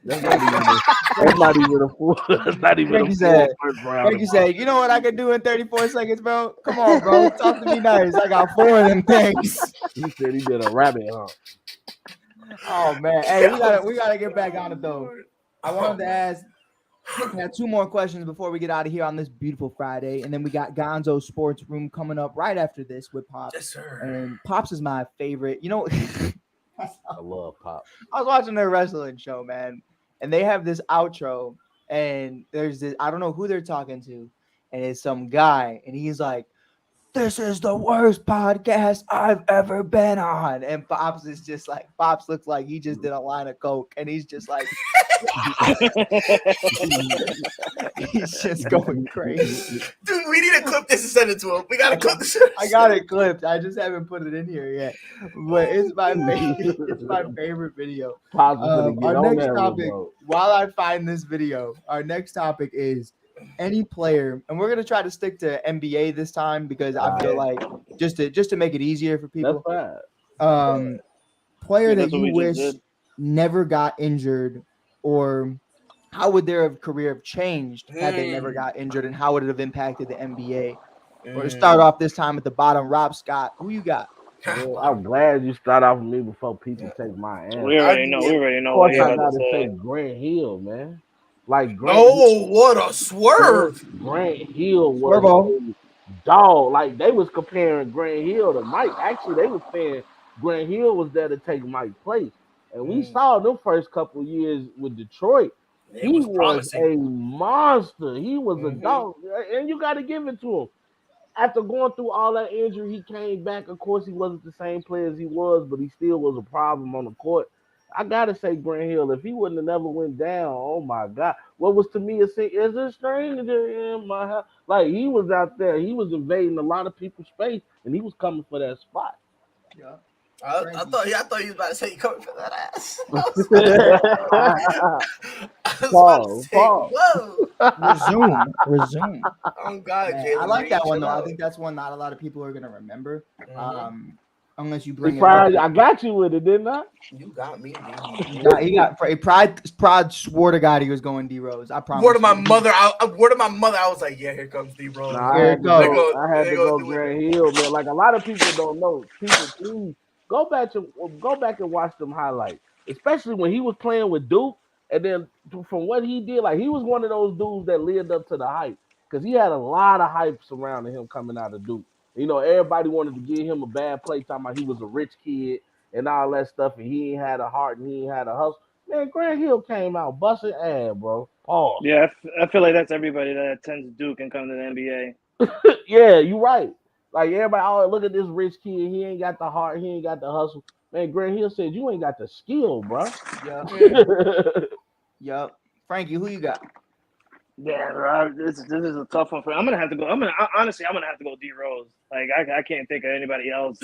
That's not even a full. That's not even a full first round. Like you said, you know what I can do in 34 seconds, bro? Come on, bro. Talk to me nice. I got 4 of them things. He said he did a rabbit hump. Oh man. Hey, we gotta get back on it though. I wanted to ask. We have 2 more questions before we get out of here on this beautiful Friday, and then we got Gonzo's Sports Room coming up right after this with Pops. Yes, sir. And Pops is my favorite. You know, I love Pops. I was watching their wrestling show, man, and they have this outro, and there's this, I don't know who they're talking to, and it's some guy, and he's like, "This is the worst podcast I've ever been on." And Pops is just like, Pops looks like he just did a line of coke, and he's just like, he's just going crazy. Dude, we need to clip this and send it to him. We gotta clip this. I got it clipped. I just haven't put it in here yet. But it's my favorite. It's my favorite video. Our next topic, while I find this video, our next topic is any player, and we're gonna try to stick to NBA this time because I feel like just to make it easier for people. Player that you wish never got injured, or how would their career have changed had they never got injured, and how would it have impacted the NBA? We're to start off this time at the bottom. Rob Scott, who you got? Well, I'm glad you start off with me before people take my answer. We already know. Of course, I gotta say Grant Hill, man. Like Grant what a swerve! Grant Hill was a dog. Like they was comparing Grant Hill to Mike. Actually, they was saying Grant Hill was there to take Mike's place. And we saw them first couple of years with Detroit. He was a monster. He was a dog. And you got to give it to him. After going through all that injury, he came back. Of course, he wasn't the same player as he was, but he still was a problem on the court. I got to say Grant Hill, if he wouldn't have never went down, oh, my God. What was to me is a stranger in my house. Like, he was out there. He was invading a lot of people's space, and he was coming for that spot. Yeah. I thought you was about to say you coming for that ass. Pause. Resume. Oh God, I like that one though. I think that's one not a lot of people are gonna remember. unless you bring it Pride, up. I got you with it, didn't I? You got me. He got Pride swore to God he was going D Rose. I promise. Word to my you. mother. Word to my mother. I was like, yeah, here comes D Rose. Nah, Here it goes. I had They to go go do it. Grant Hill, man. Like a lot of people don't know. People, please go back and watch them highlights, especially when he was playing with Duke. And then from what he did, like he was one of those dudes that lived up to the hype because he had a lot of hype surrounding him coming out of Duke. You know, everybody wanted to give him a bad play, talking about he was a rich kid and all that stuff, and he ain't had a heart and he ain't had a hustle. Man, Grant Hill came out busting ass, bro. Pause. Yeah, I feel like that's everybody that attends Duke and come to the NBA. Yeah, you're right. Like everybody, oh, look at this rich kid. He ain't got the heart. He ain't got the hustle. Man, Grant Hill said you ain't got the skill, bro. Yup. Frankie, who you got? Yeah, bro, this is a tough one for. I'm gonna have to go. Honestly, I'm gonna have to go D Rose. Like I can't think of anybody else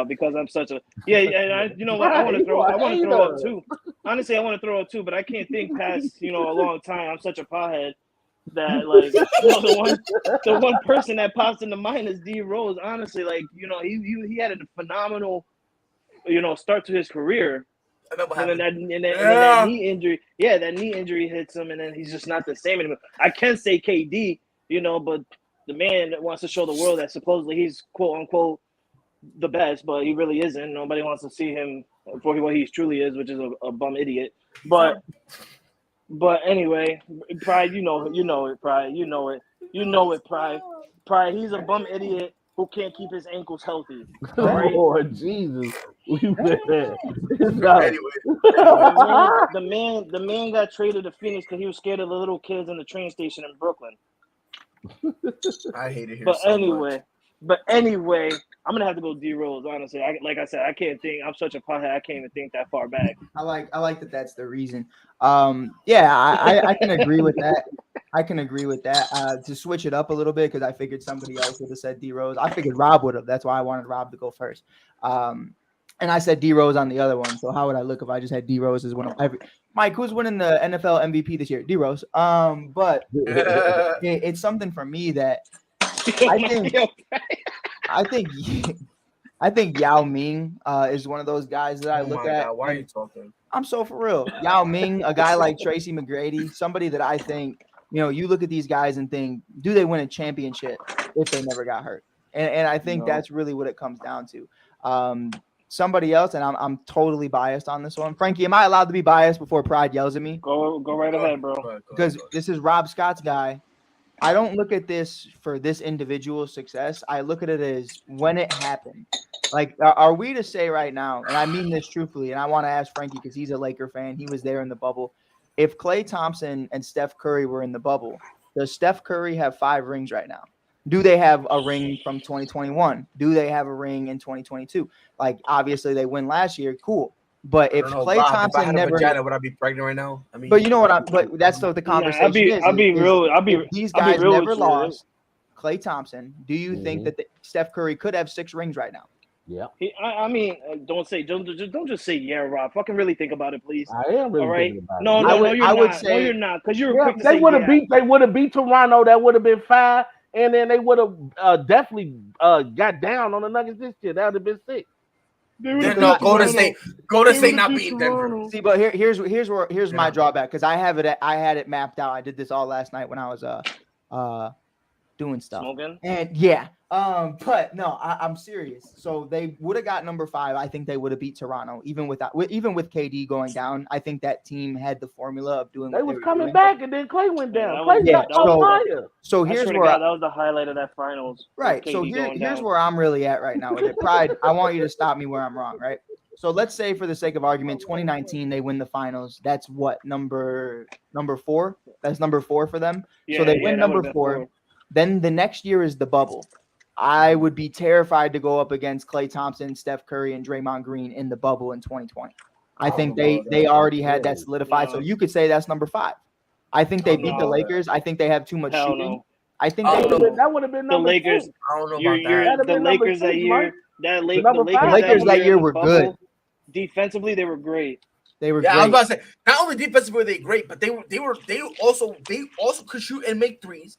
because I'm such a you know what? I want to throw up two. Honestly, I want to throw up two, but I can't think past a long time. I'm such a pothead that like the one person that pops into mind is D Rose. Honestly, like he had a phenomenal start to his career. And then that knee injury, that knee injury hits him, and then he's just not the same anymore. I can say KD, but the man that wants to show the world that supposedly he's quote unquote the best, but he really isn't. Nobody wants to see him for what he truly is, which is a bum idiot. But anyway, Pride, you know it, Pride, you know it, Pride. He's a bum idiot who can't keep his ankles healthy. Right? Lord Jesus. Anyway. The man got traded to Phoenix because he was scared of the little kids in the train station in Brooklyn. I hate it here. But anyway, I'm gonna have to go D Rose. Honestly, like I said, I can't think. I'm such a pothead. I can't even think that far back. I like that. That's the reason. I can agree with that. I can agree with that. To switch it up a little bit because I figured somebody else would have said D Rose. I figured Rob would have. That's why I wanted Rob to go first. And I said D Rose on the other one. So how would I look if I just had D Rose as one of every? Mike, who's winning the NFL MVP this year? D Rose. But it's something for me that I think Yao Ming is one of those guys that I look at. God, why are you talking? I'm so for real. Yao Ming, a guy like Tracy McGrady, somebody that I think, you look at these guys and think, do they win a championship if they never got hurt? And I think that's really what it comes down to. Somebody else, and I'm totally biased on this one. Frankie, am I allowed to be biased before Pride yells at me? Go right ahead, bro. Because this is Rob Scott's guy. I don't look at this for this individual success. I look at it as when it happened. Like, are we to say right now, and I mean this truthfully, and I want to ask Frankie because he's a Laker fan. He was there in the bubble. If Klay Thompson and Steph Curry were in the bubble, does Steph Curry have 5 rings right now? Do they have a ring from 2021? Do they have a ring in 2022? Like, obviously they win last year. Cool. But if Klay Thompson if I had never, a vagina, would I be pregnant right now? I mean, but you know what? But that's what the conversation is. These guys never lost. Klay Thompson. Do you think that Steph Curry could have 6 rings right now? Yeah. Don't just say yeah, Rob. Fucking really think about it, please. I am really thinking about it. No, you're not. Because you're quick to say They would have beat Toronto. That would have been 5, and then they would have definitely got down on the Nuggets this year. That would have been 6. No, Golden State not beating Denver. See, but here's my drawback because I had it mapped out. I did this all last night when I was doing stuff. Smoking? And but no, I'm serious. So they would have got number 5. I think they would have beat Toronto, even with KD going down. I think that team had the formula of doing. They was coming back, and then Klay went down. So here's where that was the highlight of that finals. Right. So here's where I'm really at right now with it. Pride, I want you to stop me where I'm wrong. Right. So let's say, for the sake of argument, 2019 they win the finals. That's what number 4. That's number 4 for them. So they win number 4. Then the next year is the bubble. I would be terrified to go up against Klay Thompson, Steph Curry, and Draymond Green in the bubble in 2020. I think they already had that solidified. So you could say that's number 5. I think they beat the Lakers. I think they have too much shooting. I think that would have been the Lakers. 6. I don't know about that. The Lakers that year. The Lakers that year were good. Defensively, they were great. They were great. I was about to say, not only defensively were they great, but they also could shoot and make threes.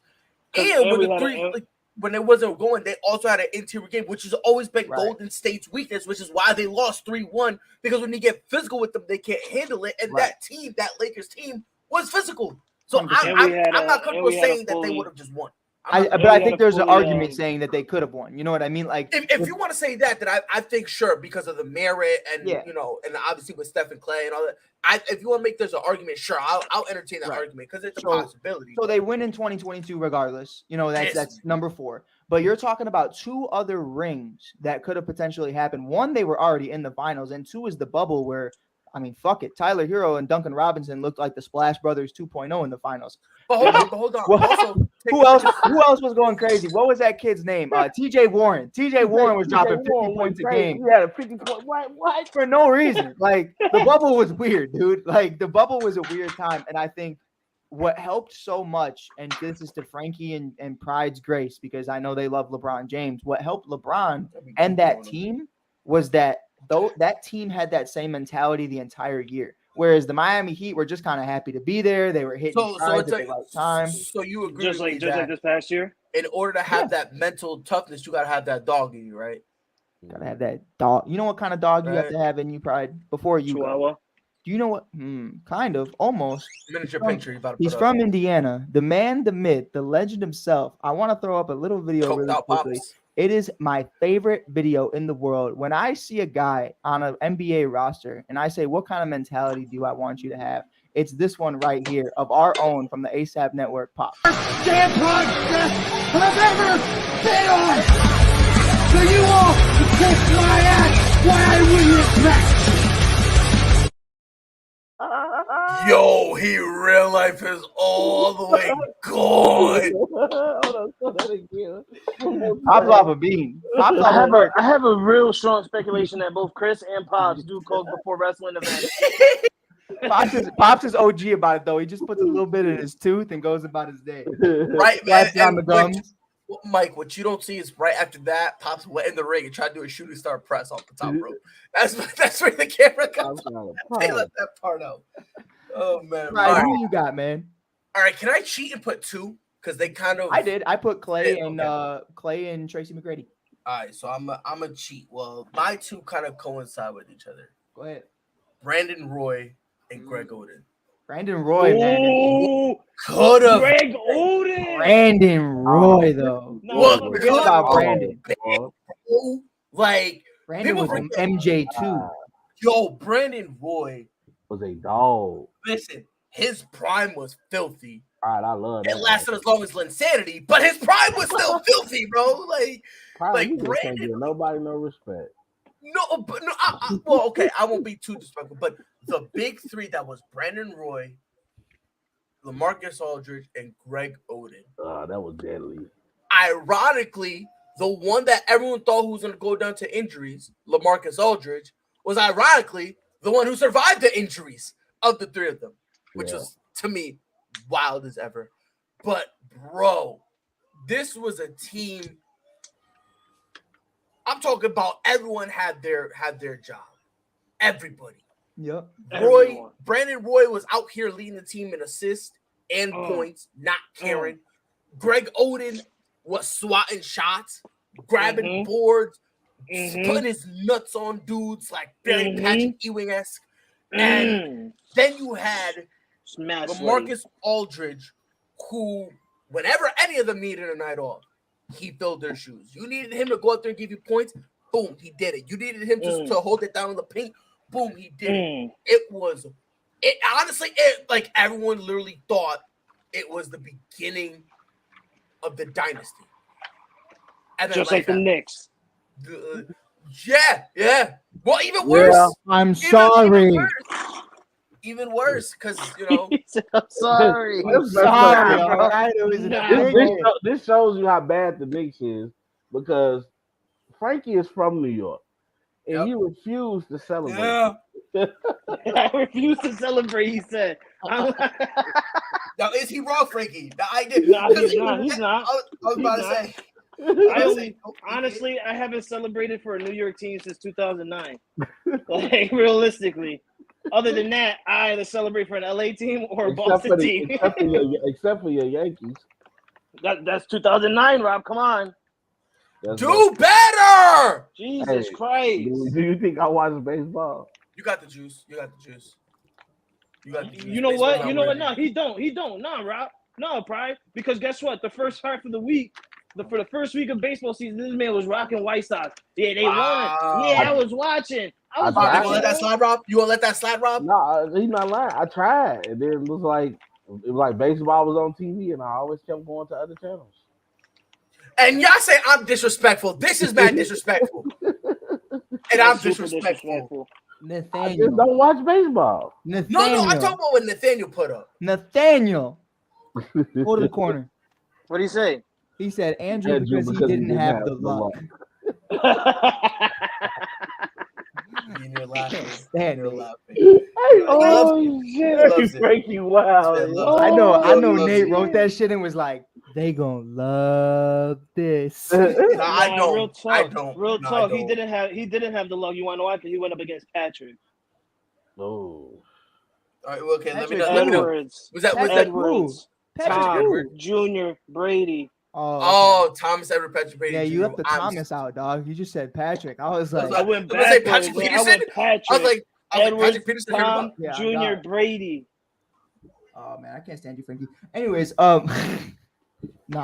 And with the three, when it wasn't going, they also had an interior game, which has always been Right. Golden State's weakness, which is why they lost 3-1, because when you get physical with them, they can't handle it. And Right. that Lakers team was physical. So 100%. I'm not comfortable saying that they would have just won. But I think there's an argument saying that they could have won. You know what I mean? Like, if you want to say that, then I think sure, because of the merit and Yeah. you know, and obviously with Steph and Clay and all that. If you want to make there's an argument, sure, I'll entertain that Right. argument because it's a possibility. So they win in 2022 regardless. You know, that's Yes. that's number 4. But you're talking about 2 other rings that could have potentially happened. One, they were already in the finals, and 2 is the bubble where, I mean, fuck it. Tyler Hero and Duncan Robinson looked like the Splash Brothers 2.0 in the finals. But hold on. Well, Also, Who else was going crazy? What was that kid's name? TJ Warren. TJ Warren was dropping 50 points a game. Yeah, 50 points. What? For no reason. Like, the bubble was weird, dude. Like, the bubble was a weird time. And I think what helped so much, and this is to Frankie and Pride's grace, because I know they love LeBron James. What helped LeBron and that team was that that team had that same mentality the entire year. Whereas the Miami Heat were just kind of happy to be there. They were hitting strides at the right time. So you agree just with like me that this past year? in order to have that mental toughness, you gotta have that dog in you, right? Gotta have that dog. You know what kind of dog you have to have in you, Pride, before you Chihuahua? go? Do you know what? Kind of, almost. Miniature picture you about to He's put from up. Indiana. The man, the myth, the legend himself. I want to throw up a little video Coked really out quickly. Pops. It is my favorite video in the world. When I see a guy on an NBA roster and I say, what kind of mentality do I want you to have? It's this one right here of our own from the ASAP Network, Pop. Damn podcast I've ever been on. So you all can kiss my ass while I win this match. Yo, he real life is all the way gone. Pops off a bean. Pops off a I have a real strong speculation that both Chris and Pops do coke before wrestling events. Pops is OG about it though. He just puts a little bit in his tooth and goes about his day. Right, man. Slaps it on the gums. Mike, what you don't see is right after that, Pops went in the ring and tried to do a shooting star press off the top rope. That's where the camera comes from. They let that part out. Oh man! Right, who you got, man? All right, can I cheat and put 2? Because they kind of. I did. I put Clay Yeah, and okay. Clay and Tracy McGrady. All right, so I'm a cheat. Well, my 2 kind of coincide with each other. Go ahead. Brandon Roy and Greg Oden. Brandon Roy, man. Ooh, Could have. Greg Oden. Brandon Roy, though. What No, Forget about Brandon. Like Brandon people was forget- an MJ too. Yo, Brandon Roy. Was a dog. Listen, his prime was filthy. All right, I love that. It lasted as long as Linsanity, but his prime was still filthy, bro. Like You just can't give nobody no respect. no, but no. Well, okay, I won't be too disrespectful, but the big 3 that was Brandon Roy, LaMarcus Aldridge, and Greg Oden. That was deadly. Ironically, the one that everyone thought who was going to go down to injuries, LaMarcus Aldridge, was ironically the one who survived the injuries of the 3 of them, which was to me wild as ever. But bro, this was a team. I'm talking about everyone had their job. Everybody. Yep. Brandon Roy was out here leading the team in assists and points, not caring. Greg Oden was swatting shots, grabbing boards, putting his nuts on dudes like very Patrick Ewing-esque. And then you had LaMarcus Aldridge, who, whenever any of them needed a night off, he filled their shoes. You needed him to go out there and give you points, boom, he did it. You needed him just to hold it down in the paint, boom, he did it. It honestly, like everyone literally thought it was the beginning of the dynasty. And then just like the Knicks. Yeah. Well, even worse. Yeah, I'm sorry. Even worse, because I'm sorry. I'm sorry. All right, it was This shows you how bad the Knicks is, because Frankie is from New York, and he refused to celebrate. Yeah. I refuse to celebrate. He said. Now, is he wrong, Frankie? No, I did. No, he's not. I was about to say. Honestly, I haven't celebrated for a New York team since 2009. Like, realistically. Other than that, I either celebrate for an LA team or a Boston team. Except for your Yankees. That's 2009, Rob. Come on. Do better. Jesus Christ. Do you think I watch baseball? You got the juice. You got the juice. You know what? You know what? No, he don't. No, Rob. No, Pride. Because guess what? The first half of the week, for the first week of baseball season, this man was rocking White Sox. Yeah, they won. Yeah, I was watching. You gonna let that slide, Rob? You gonna let that slide, Rob? No, he's not lying. I tried, and then it was like baseball was on TV, and I always kept going to other channels. And y'all say I'm disrespectful. This is mad disrespectful. And I'm disrespectful. I just don't watch baseball. No, I'm talking about what Nathaniel put up. Nathaniel. Go to the corner. What did he say? He said Andrew because he didn't have the luck. You're laughing. Shit. Frankie, wow. I know Nate wrote that shit and was like, they gonna love this. I don't. Real talk. He didn't have the luck. You want to know why? Because he went up against Patrick. Oh. All right, well, okay, Patrick let me know. Edwards. Was that Edwards? Patrick Tom Jr. Brady. Oh, Thomas Edward, Patrick Brady. Yeah, you Jr. left the Thomas out, dog. You just said Patrick. I was like, I went back. I Patrick Peterson. I was like Edwards, Patrick Peterson. Tom Jr. Brady. Oh man, I can't stand you, Frankie. Anyways, nah,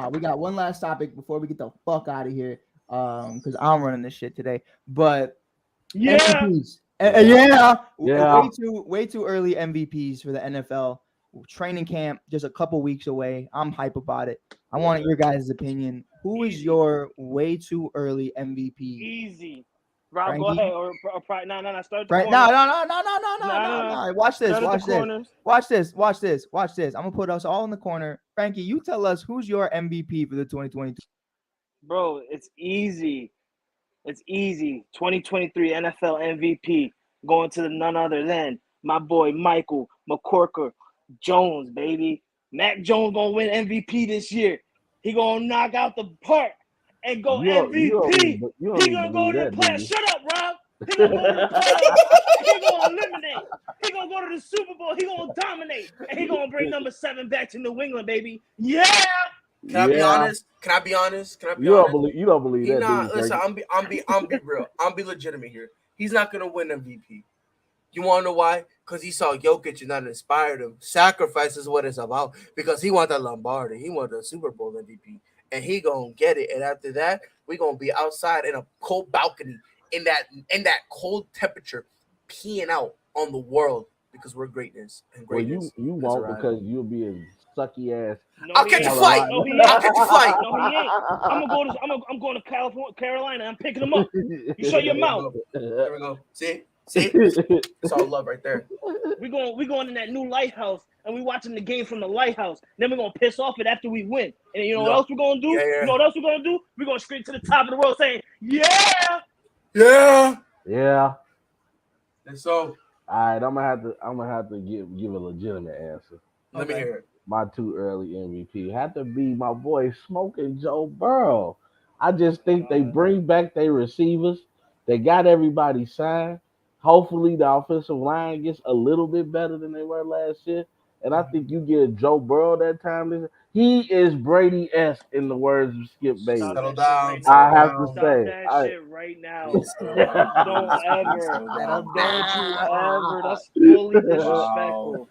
we got one last topic before we get the fuck out of here. Because I'm running this shit today. But MVPs. Way too early MVPs for the NFL. Training camp just a couple weeks away. I'm hype about it. I want your guys' opinion. Who is your way too early MVP? Easy. Rob, Frankie? go ahead. Or no. Start the Right? No. No. Watch this. I'm gonna put us all in the corner. Frankie, you tell us who's your MVP for the 2022. Bro, it's easy. 2023 NFL MVP going to none other than my boy Michael McCorker Jones, baby. Mac Jones gonna win MVP this year. He gonna knock out the park and go MVP. He gonna go to the playoffs. Shut up, Rob. He gonna go to the playoffs. He gonna eliminate. He gonna go to the Super Bowl. He gonna dominate, and he gonna bring number 7 back to New England, baby. Yeah. Can I be honest? You don't believe that. Nah, listen, I'm be real. I'm be legitimate here. He's not gonna win MVP. You want to know why? Because he saw Jokic and that inspired him. Sacrifice is what it's about. Because he wanted the Lombardi. He wanted the Super Bowl MVP. And he going to get it. And after that, we're going to be outside in a cold balcony in that cold temperature peeing out on the world because we're greatness and greatness. Well, you won't because you'll be a sucky ass. No, I'll catch a flight. No, I'll catch a flight. No, he ain't. I'm going to Carolina. I'm picking him up. You shut your mouth. There we go. See? It's all love right there. We going in that new lighthouse and we watching the game from the lighthouse. Then we're gonna piss off it after we win. And you know what else we're gonna do? Yeah. You know what else we're gonna do? We're gonna scream to the top of the world saying, yeah. And so, all right, I'm gonna have to give a legitimate answer. Let me hear it. My too early MVP had to be my boy Smoking Joe Burrow. I just think they bring back their receivers. They got everybody signed. Hopefully, the offensive line gets a little bit better than they were last year. And I think you get Joe Burrow that time. He is Brady-esque, in the words of Skip Bayless. Settle down. I have to Stop say. that shit right now. Don't you ever. That's fully disrespectful.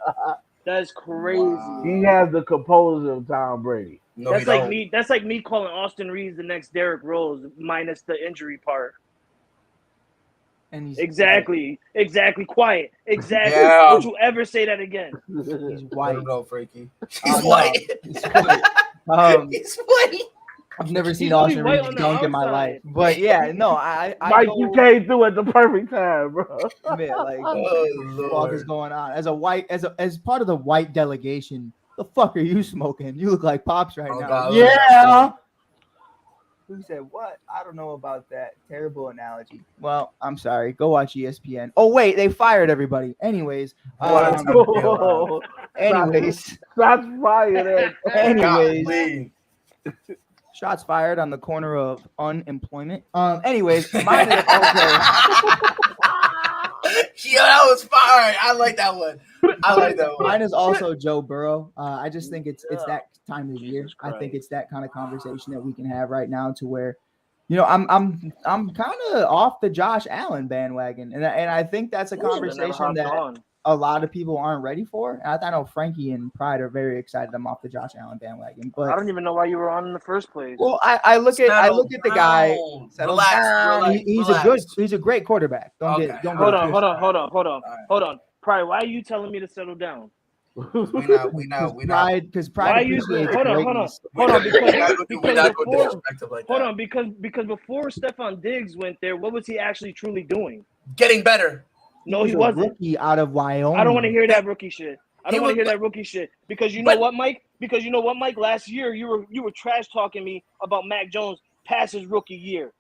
That's crazy. He has the composure of Tom Brady. No, That's like me. That's like me calling Austin Reeves the next Derrick Rose, minus the injury part. And he's Exactly. Quiet. Exactly. Yeah. Don't you ever say that again. He's I white. don't know, Frankie. He's white. He's white. He's white. I've never seen He's only Austin white Reeves on the dunk in my outside. life. But yeah, no, I Mike, know, you came through at the perfect time, bro. man, like Oh, what the fuck is going on? As part of the white delegation, the fuck are you smoking? You look like Pops right Oh, now. God, Yeah. Who said what? I don't know about that. Terrible analogy. Well, I'm sorry. Go watch ESPN. Oh wait, they fired everybody. Anyways, anyways, Shots fired. anyways. Shots fired on the corner of unemployment. Anyways, mine is also. Yeah, that was fire. I like that one. I like that one. Mine is also Joe Burrow. I just think it's that time of the year. Jesus I think Christ. it's that kind of conversation that we can have right now, to where, I'm kind of off the Josh Allen bandwagon, and I think that's a Should've never conversation hopped that on. a lot of people aren't ready for. And I know Frankie and Pride are very excited. I'm off the Josh Allen bandwagon, I but don't even know why you were on in the first place. well, I look at the guy. Down. Settle Relax, down. relax, He's a great quarterback. Don't get it Hold on. Alright. Hold on. Pride, why are you telling me to settle down? We not. Because Why Pride you? appreciates Hold on. greatness. Hold on. We're not Because going before, disrespectful like hold that. on. Because before Stephon Diggs went there, what was he actually truly doing? Getting better. No, he a wasn't. Rookie out of Wyoming. I don't want to hear that rookie shit. I don't He want to was- hear that rookie shit because you know what, Mike? Because you know what, Mike? Last year you were trash talking me about Mac Jones past his rookie year.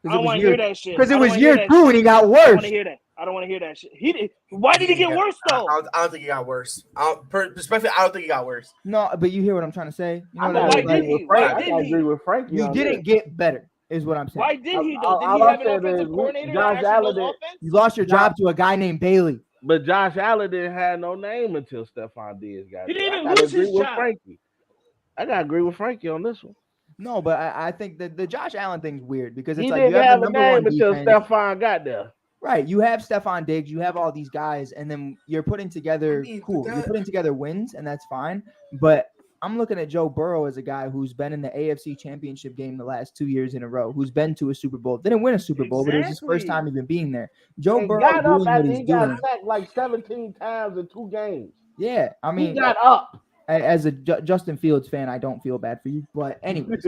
I don't want to hear that shit. Because it I don't was wanna hear year that 2 shit. and he got I don't worse. want to hear that. I don't want to hear that shit. He did. Why did he get worse though? I don't think he got worse. Respectfully, I don't think he got worse. No, but you hear what I'm trying to say. You know I what I gotta mean? why agree did he? with Frank. Why I did gotta he? agree with Frankie. You on didn't this. get better, is what I'm saying. Why did he though? Did All he I'm have an saying offensive is coordinator Josh that actually Allen knows did- offense? You lost your job to a guy named Bailey. But Josh Allen didn't have no name until Stephon Diggs got He there. didn't I even gotta lose agree his with job. Frankie. I gotta agree with Frankie on this one. No, but I think that the Josh Allen thing's weird because it's He like didn't you have have the a number one name until defense. Stephon got there. Right. You have Stephon Diggs, you have all these guys, and then you're putting together you're putting together wins, and that's fine. But I'm looking at Joe Burrow as a guy who's been in the AFC Championship game the last 2 years in a row, who's been to a Super Bowl. Didn't win a Super Bowl, but it was his first time even being there. Joe And Burrow got up doing what after he's he doing. got sacked like 17 times in 2 games. Yeah, I He mean, got up. as a Justin Fields fan, I don't feel bad for you. But anyways,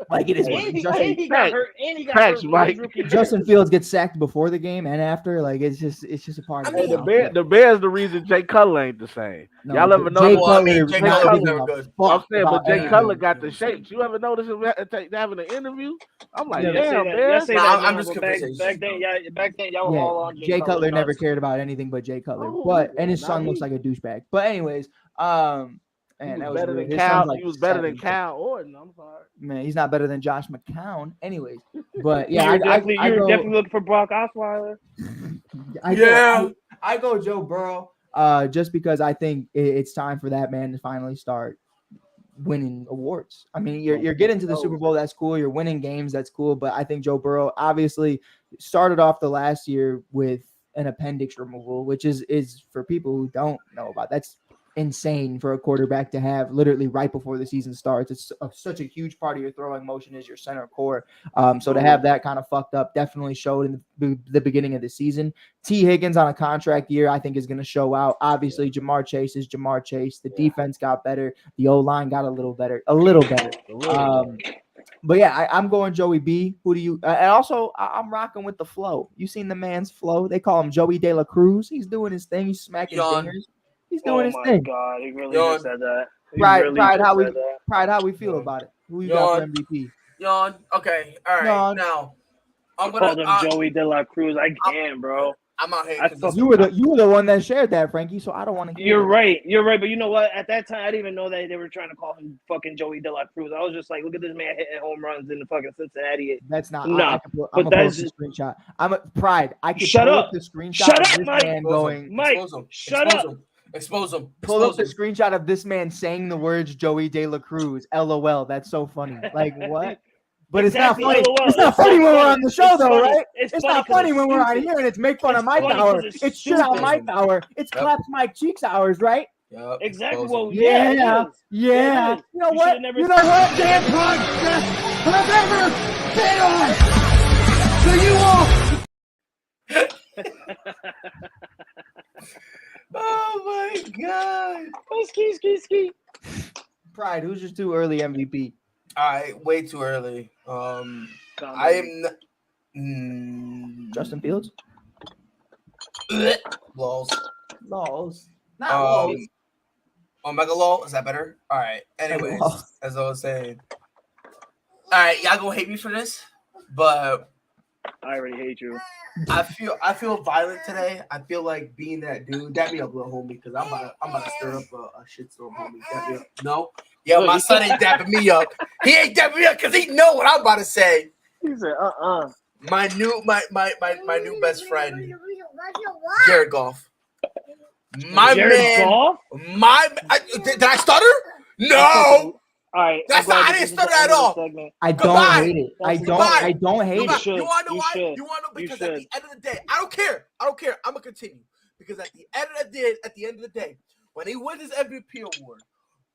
like it is what And it is. he got hurt. And he got Facts, hurt Mike. his rookie year. Justin Fields gets sacked before the game and after. Like it's just a part of I it. mean, The Bears the reason Jay Cutler ain't the same. No, Y'all ever Jay notice? Cutler Jay is not Cutler was giving never a good. I'm fuck saying, but about Jay anything. Cutler got the shakes. You ever notice him having an interview? I'm like, Y'all say damn, that- man. y'all say Nah, that I'm now, just but conversation. back then, y'all were all on Jay Cutler never nuts. cared about anything but Jay Cutler. Oh, But and his not son me. looks like a douchebag. But anyways, man, that was better weird. than His son's Cal. like He was better than 7. Cal Orton. I'm sorry. Man, he's not better than Josh McCown. Anyways, but yeah, You were definitely go, definitely looking for Brock Osweiler. I go Joe Burrow. Just because I think it's time for that man to finally start winning awards. I mean, you're getting to the Super Bowl, that's cool. You're winning games, that's cool. But I think Joe Burrow obviously started off the last year with an appendix removal, which is for people who don't know about, that's insane for a quarterback to have literally right before the season starts. It's such a huge part of your throwing motion is your center core. So to have that kind of fucked up definitely showed in the beginning of the season. T. Higgins on a contract year, I think is going to show out. Obviously, Jamar Chase is Jamar Chase. The defense got better. The O-line got a little better. But yeah, I'm going Joey B. Who do you? And also, I'm rocking with the flow. You seen the man's flow? They call him Joey De La Cruz. He's doing his thing. He's smacking dingers. He's doing his thing. Oh my God, he really just said that. Pride, how we feel about it? Who you got for MVP? Yawn. Okay. All right. Now, I'm Call gonna him Joey De La Cruz. I can, bro. I'm out here. You were the one that shared that, Frankie. So I don't want to. You're right. But you know what? At that time, I didn't even know that they were trying to call him fucking Joey De La Cruz. I was just like, look at this man hitting home runs in the fucking Cincinnati. That's not. No, I'm gonna post a screenshot. Pride. I can shut pull up the screenshot. Shut of up, this Mike. man going. Mike, shut up. Expose him. Pull up the screenshot of this man saying the words Joey De La Cruz. LOL. That's so funny. Like what? But Exactly, it's not funny. LOL. It's not funny when we're on the show, though, funny. right? It's not funny when we're on here and it's make fun of my power. It's shit on my power. It's claps my cheeks hours, right? Yep. Exactly. Well, yeah. You know what? Damn podcast have ever been on. So you all. Oh my God. Oh, ski. Pride. Who's your too early MVP? All right, way too early. I am Justin Fields. Lols. Not lols. Omega lol. Is that better? All right. Anyways, as I was saying. All right, y'all gonna hate me for this, but I already hate you. I feel violent today. I feel like being that dude. Dap me up, little homie, because I'm about to stir up a shitstorm, homie. Dap me up. No. Yeah, my son ain't dapping me up. He ain't dapping me up because he know what I'm about to say. He said, My new best friend, Jared Goff. My Jared man. Goff? Did I stutter? No. All right. I didn't stutter at all. I don't Goodbye. hate it. I Goodbye. don't hate You it. should. You want to know You why? should. You want to know You because at should. the end of the day, I don't care. I'm gonna continue because at the end of the day, when he wins his MVP award,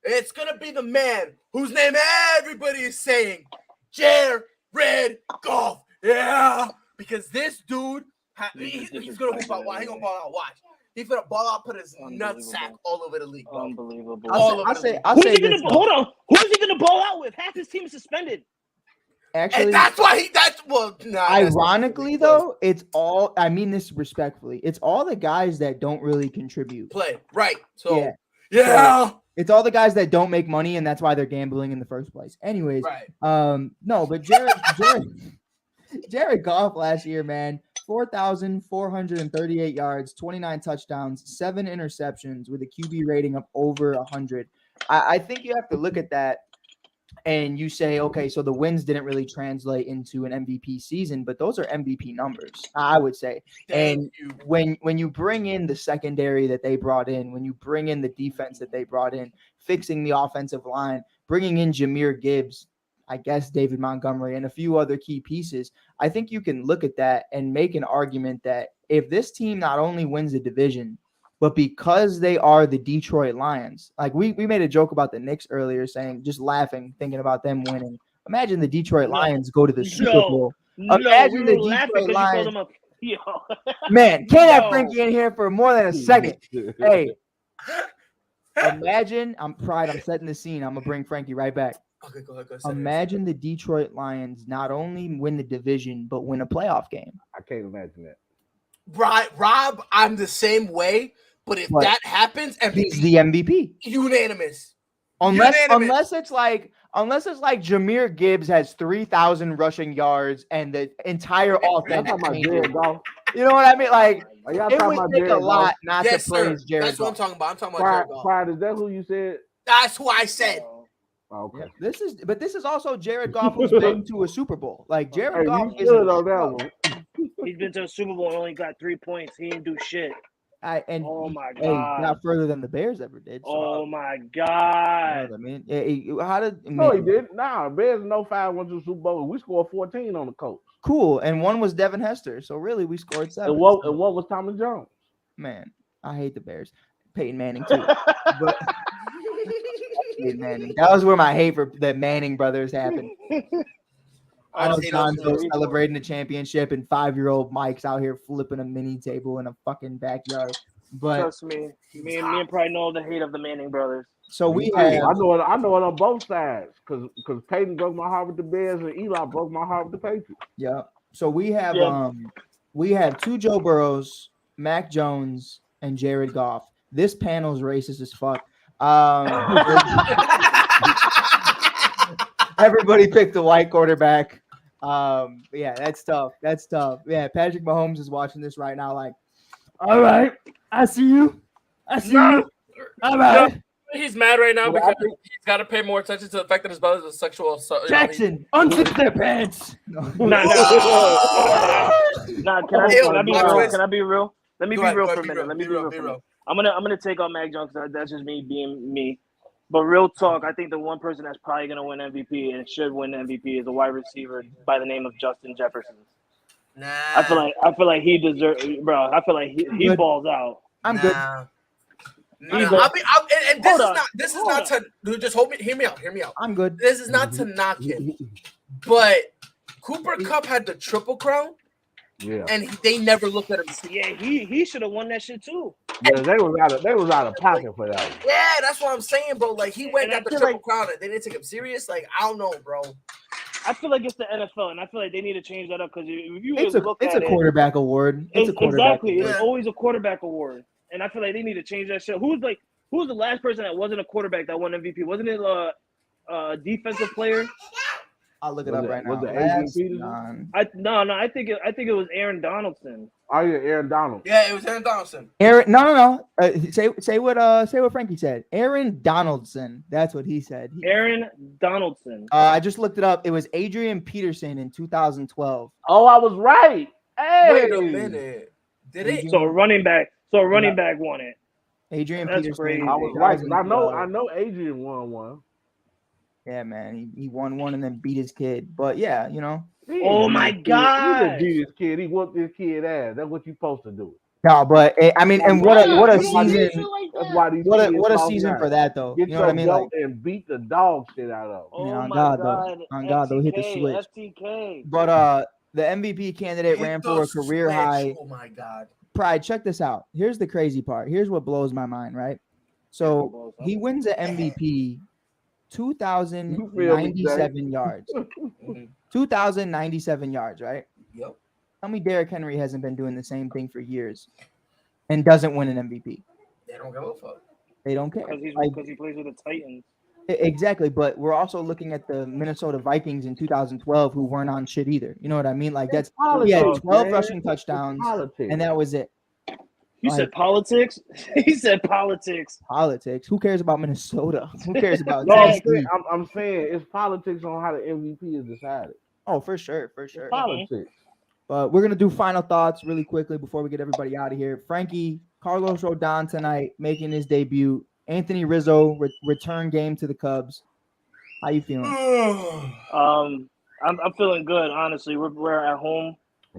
it's gonna be the man whose name everybody is saying, Jared Goff. Yeah, because this dude, he's gonna hoop out. He's gonna ball out. Watch. He's gonna ball out, put his nutsack all over the league, bro. Unbelievable. I'll say this. Hold on. Who's he gonna ball out with? Half his team is suspended. Actually, And that's why ironically though, it's all. I mean this respectfully. It's all the guys that don't really contribute. play right. So yeah. It's all the guys that don't make money, and that's why they're gambling in the first place. Anyways, right. No, but Jared Goff last year, man, 4,438 yards, 29 touchdowns, 7 interceptions with a QB rating of over 100. I think you have to look at that and you say, okay, so the wins didn't really translate into an MVP season, but those are MVP numbers, I would say. When you bring in the secondary that they brought in, when you bring in the defense that they brought in, fixing the offensive line, bringing in Jahmyr Gibbs, I guess David Montgomery, and a few other key pieces, I think you can look at that and make an argument that if this team not only wins the division, but because they are the Detroit Lions, like we made a joke about the Knicks earlier, saying, just laughing, thinking about them winning. Imagine the Detroit Lions go to the Super Bowl. Imagine the Detroit Lions. Man, can't have Frankie in here for more than a second. Hey, imagine, I'm setting the scene. I'm going to bring Frankie right back. Okay, go ahead. Imagine the Detroit Lions not only win the division, but win a playoff game. I can't imagine that. Rob, I'm the same way. But if that happens, he's the MVP. Unanimous. Unless it's like Jahmyr Gibbs has 3,000 rushing yards and the entire offense. You know what I mean? Like, it would take a lot not to praise Jared. That's what I'm talking about. I'm talking about Jared Goff. Pride, is that who you said? That's who I said. Okay. Yeah, this is also Jared Goff who's been to a Super Bowl. Like Jared Goff is on that one. He's been to a Super Bowl and only got 3 points. He didn't do shit. Oh my god! Not further than the Bears ever did. So. Oh my god! You know what I mean, how did? No, he did. Nah, Bears no 5 went to the Super Bowl. We scored 14 on the coach. Cool, and one was Devin Hester. So really, we scored 7. And what was Tommy Jones? Man, I hate the Bears. Peyton Manning too. But Peyton Manning. That was where my hate for the Manning brothers happened. I know John's celebrating the championship, and 5-year-old Mike's out here flipping a mini table in a fucking backyard. But trust me, me and probably know the hate of the Manning brothers. So we have. I know it on both sides because Peyton broke my heart with the Bears and Eli broke my heart with the Patriots. Yeah. So we have we have 2 Joe Burrows, Mac Jones, and Jared Goff. This panel's racist as fuck. Everybody picked a white quarterback. Yeah, that's tough. Yeah, Patrick Mahomes is watching this right now like, all right, I see you. All right. He's mad right now because he's got to pay more attention to the fact that his brother's a sexual assault. Jackson, unzip their pants. Can I be real? Let me be real for a minute. I'm gonna take out Mac Jones. That's just me being me. But real talk, I think the one person that's probably gonna win MVP and should win MVP is a wide receiver by the name of Justin Jefferson. Nah. I feel like he deserves, bro. I feel like he balls out. I'm good. This is not to just hear me out. I'm good. This is not to knock him, but Cooper Kupp had the triple crown. Yeah, and they never looked at him. Yeah, he should have won that shit too. Yeah, they was out of pocket for that. Yeah, that's what I'm saying, bro. Like he went got the triple crown, and they didn't take him serious. Like I don't know, bro. I feel like it's the NFL, and I feel like they need to change that up because if you it's a quarterback award. Exactly, it's always a quarterback award, and I feel like they need to change that shit. Who's the last person that wasn't a quarterback that won MVP? Wasn't it a defensive player? I'll look it up right now. I think it was Aaron Donaldson. Oh yeah, Aaron Donald. Yeah, it was Aaron Donaldson. No. Say what Frankie said. Aaron Donaldson. That's what he said. Aaron Donaldson. I just looked it up. It was Adrian Peterson in 2012. Oh, I was right. Hey, wait a minute. Did it? So a running back won it. Adrian That's Peterson. crazy. I was right. 'Cause I know Adrian won one. Yeah, man. He won one and then beat his kid. But yeah, you know. Oh my He God! didn't beat his kid. He whooped his kid ass. That's what you're supposed to do. No, but I mean, and what a season! That's why these What a kids season lost for now. that though. Get You know what I mean? your Like, belt and beat the dog shit out of them. Oh on my God, God! though. On God, though, hit the switch. FTK. But the MVP candidate Hit ran the for a career switch. high. Oh my God. Pride, check this out. Here's the crazy part. Here's what blows my mind, right? So he wins the MVP 2,097 yards. 2,097 yards, right? Yep. Tell me Derrick Henry hasn't been doing the same thing for years and doesn't win an MVP. They don't give a fuck. They don't care. Because he plays with the Titans. Exactly, but we're also looking at the Minnesota Vikings in 2012 who weren't on shit either. You know what I mean? Like he had 12 rushing touchdowns, and that was it. You said politics? He said politics. Politics. Who cares about Minnesota? Who cares about No, Tennessee? I'm saying it's politics on how the MVP is decided. Oh, for sure. Politics. But we're gonna do final thoughts really quickly before we get everybody out of here. Frankie, Carlos Rodon tonight making his debut. Anthony Rizzo return game to the Cubs. How you feeling? I'm feeling good. Honestly, we're at home.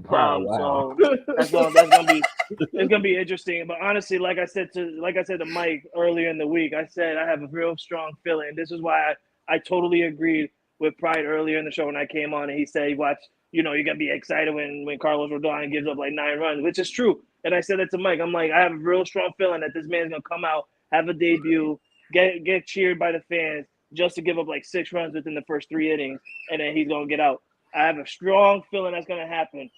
Wow. So it's gonna be interesting. But honestly, like I said to Mike earlier in the week, I said I have a real strong feeling. This is why I totally agreed with Pride earlier in the show when I came on and he said, "Watch, you're gonna be excited when Carlos Rodon gives up like 9 runs," which is true. And I said that to Mike. I'm like, I have a real strong feeling that this man's gonna come out, have a debut, get cheered by the fans, just to give up like 6 runs within the first 3 innings, and then he's gonna get out. I have a strong feeling that's gonna happen.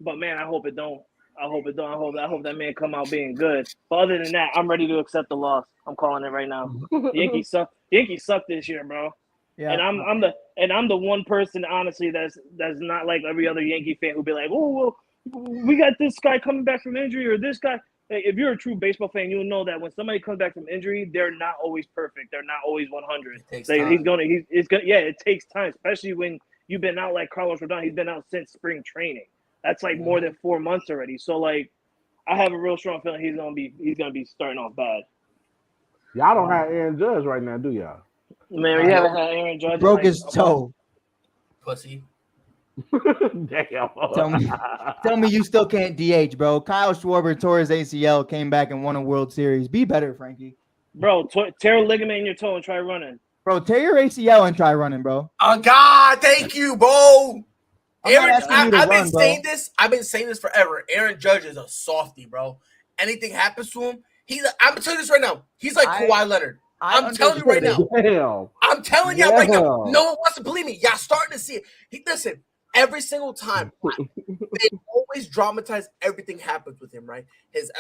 But man, I hope it don't. I hope that man come out being good. But other than that, I'm ready to accept the loss. I'm calling it right now. The Yankees suck. The Yankees suck this year, bro. Yeah. And I'm the one person, honestly, that's not like every other Yankee fan who'll be like, oh well, we got this guy coming back from injury or this guy. If you're a true baseball fan, you'll know that when somebody comes back from injury, they're not always perfect. They're not always 100. It takes time, especially when you've been out like Carlos Rodon. He's been out since spring training. That's like more than 4 months already. So like, I have a real strong feeling he's gonna be starting off bad. Y'all don't have Aaron Judge right now, do y'all? Man, we haven't had Aaron Judge. Broke his toe. Pussy. Damn. Tell me you still can't DH, bro. Kyle Schwarber tore his ACL, came back and won a World Series. Be better, Frankie. Bro, tear a ligament in your toe and try running. Bro, tear your ACL and try running, bro. Oh God, thank you, bro. I've been saying this forever. Aaron Judge is a softie, bro. Anything happens to him, I'm telling you this right now. He's like Kawhi Leonard. I'm telling you right now. Damn. I'm telling y'all right now. No one wants to believe me. Y'all starting to see it. Listen, every single time they always dramatize everything happens with him, right? His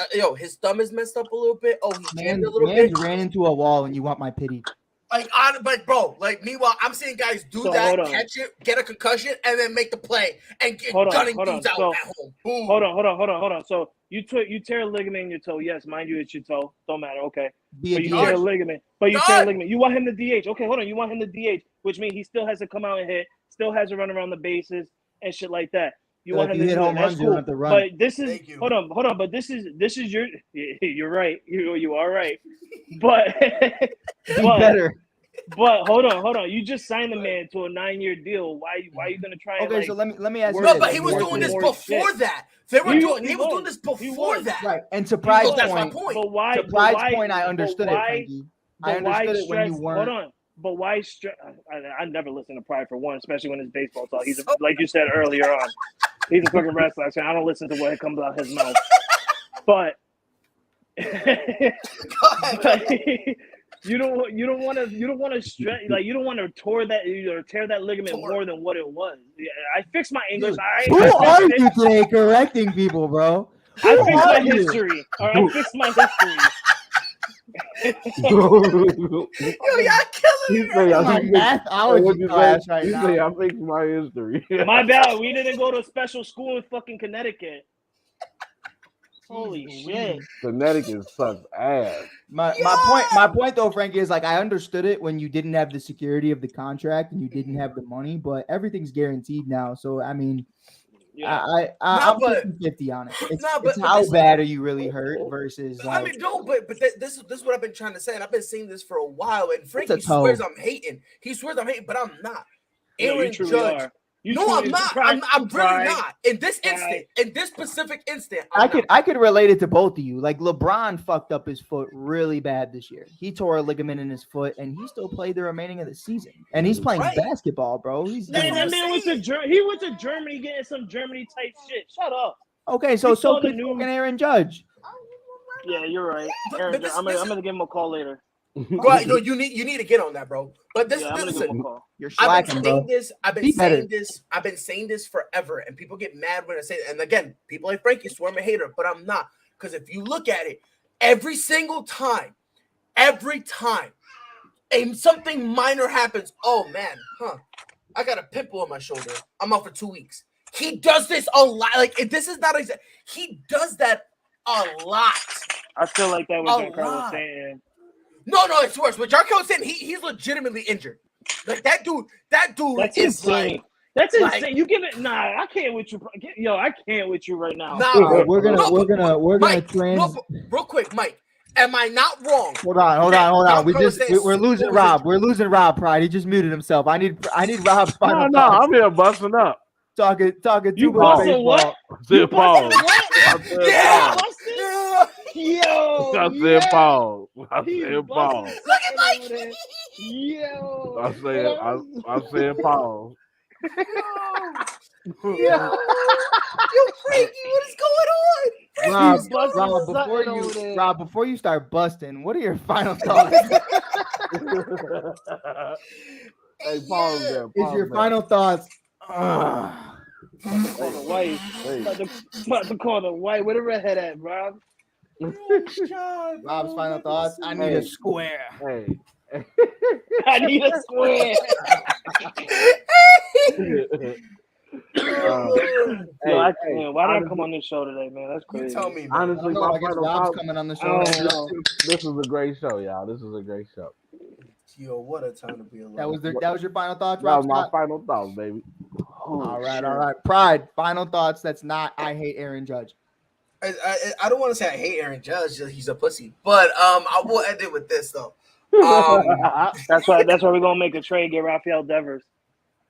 thumb is messed up a little bit. Oh, he's jammed a little bit. Ran into a wall and you want my pity. But bro, meanwhile, I'm seeing guys do catch it, get a concussion, and then make the play and get gunning dudes out at home. Boom. Hold on. So you tear a ligament in your toe. Yes, mind you, it's your toe. Don't matter. Okay. But you tear a ligament. You want him to DH. Okay, hold on. You want him to DH, which means he still has to come out and hit, still has to run around the bases and shit like that. You want him to hit home runs, you have to run. But this is hold on. But this is your. You're right. You are right. But better. But hold on. You just signed the man to a 9-year deal. Why are you gonna try? Okay, so let me ask you. No, but he was doing this before that. He was doing this before that. Right. And to Pride's that's my point. But why? To Pride's point, I understood it, Frankie. I understood it when you weren't. Hold on. But why stress? I never listen to Pride for one, especially when it's baseball talk. He's like you said earlier on. He's a fucking wrestler. So I don't listen to what comes out his mouth. But you don't want to stress, like you don't want to tear that ligament more than what it was. Yeah, I fixed my English. Who are you today correcting people, bro? I fixed my history. All right, I fixed my history. Yo, y'all killing me. My mathology class right now. I fixed my history. My bad. We didn't go to a special school in fucking Connecticut. Holy shit. Connecticut sucks ass. My point though, Frankie, is like I understood it when you didn't have the security of the contract and you didn't have the money, but everything's guaranteed now. So I mean, Yeah. I'm but- 50 on it. It's, Nah, but- it's but how this- bad are you really hurt versus I like, mean, no, but this is what I've been trying to say, and I've been saying this for a while. And Frankie a toe. swears I'm hating. He swears I'm hating, but I'm not. No, you Aaron truly Judge. are. You No, truly- I'm not. pride- I'm really pride. not. In this Pride. instant, in this specific instant, I could relate it to both of you. Like LeBron fucked up his foot really bad this year. He tore a ligament in his foot, and he still played the remaining of the season. And he's playing Right. basketball, bro. He's That's Man, what that I'm man went to saying. Germany. He went to Germany getting some Germany type shit. Shut up. okay. So You saw the could news. fucking Aaron Judge. Yeah, you're right. But Aaron, this- I'm this gonna give him a call later. Go ahead, you need to get on that, bro. But this, Yeah, I'm gonna give listen, him a call. You're I've slacking, been bro. saying this. I've Be better. been saying this forever, and people get mad when I say it. And again, people like Frankie swear I'm a hater, but I'm not. Because if you look at it, every time, and something minor happens, oh man, I got a pimple on my shoulder. I'm out for 2 weeks. He does this a lot. Like this is not exact. He does that a lot. I feel like that A was Giancarlo lot. saying. No, it's worse. What Jarko said, he's legitimately injured. Like that dude That's is insane. like, That's like- insane. You give it. Nah, I can't with you. Yo, I can't with you right now. nah, We're bro. gonna No, we're gonna Mike, trans. no, real quick, Mike. Am I not wrong? Hold on. Jarko We're says- losing what was Rob. it? We're losing Rob. Pride. He just muted himself. I need Rob's No, final no, thoughts. I'm here busting up. Talking You too much busting baseball. what? Said pause. What? I said Yeah. pause. Yeah. Yo, I yeah. said pause. I He said busting pause. something over there. Yo. I said pause. Yeah. Yo, Frankie, what is going on? Rob, He's busting Rob, something over there. before you start busting, what are your final thoughts? Hey, pause there. Is Pause your there. final thoughts? Call the wife. Hey. About to call the wife. Where the redhead at, Rob? Rob's final thoughts. I need Hey. a square. Hey. I need a square. Yo, I can't. Why did I come on this show today, man? That's You crazy. tell me, man. Honestly, No, my I guess final Rob's thoughts. coming on the I show. don't know. This is a great show, y'all. This is a great show. Yo, what a time to be alive. That was your final thoughts, That Rob was my Scott? final thoughts, baby. All right. Pride. Final thoughts. That's not. I hate Aaron Judge. I don't want to say I hate Aaron Judge. Just he's a pussy. But I will end it with this though. That's why we're gonna make a trade. Get Rafael Devers.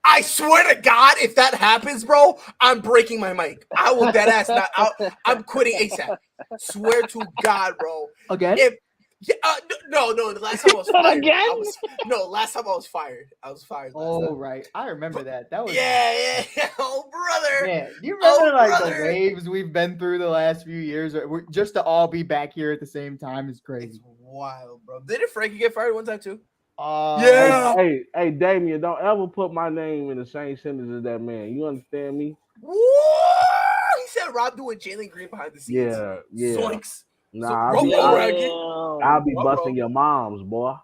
I swear to God, if that happens, bro, I'm breaking my mic. I will dead ass not. I'm quitting ASAP. Swear to God, bro. Again? No. The last time I was fired. Again? Last time I was fired. I was fired. Last time. Right. I remember that. That was Yeah. Oh, brother. Man, do you remember like brother. the waves we've been through the last few years? Just to all be back here at the same time is It's crazy. wild, bro. Didn't Frankie get fired one time too? Yeah. Hey, Damien, don't ever put my name in the same sentence as that man. You understand me? What? He said Rob doing Jalen Green behind the scenes. Yeah. Zoinks. Nah, So, I'll be Whoa, busting bro. your moms, boy.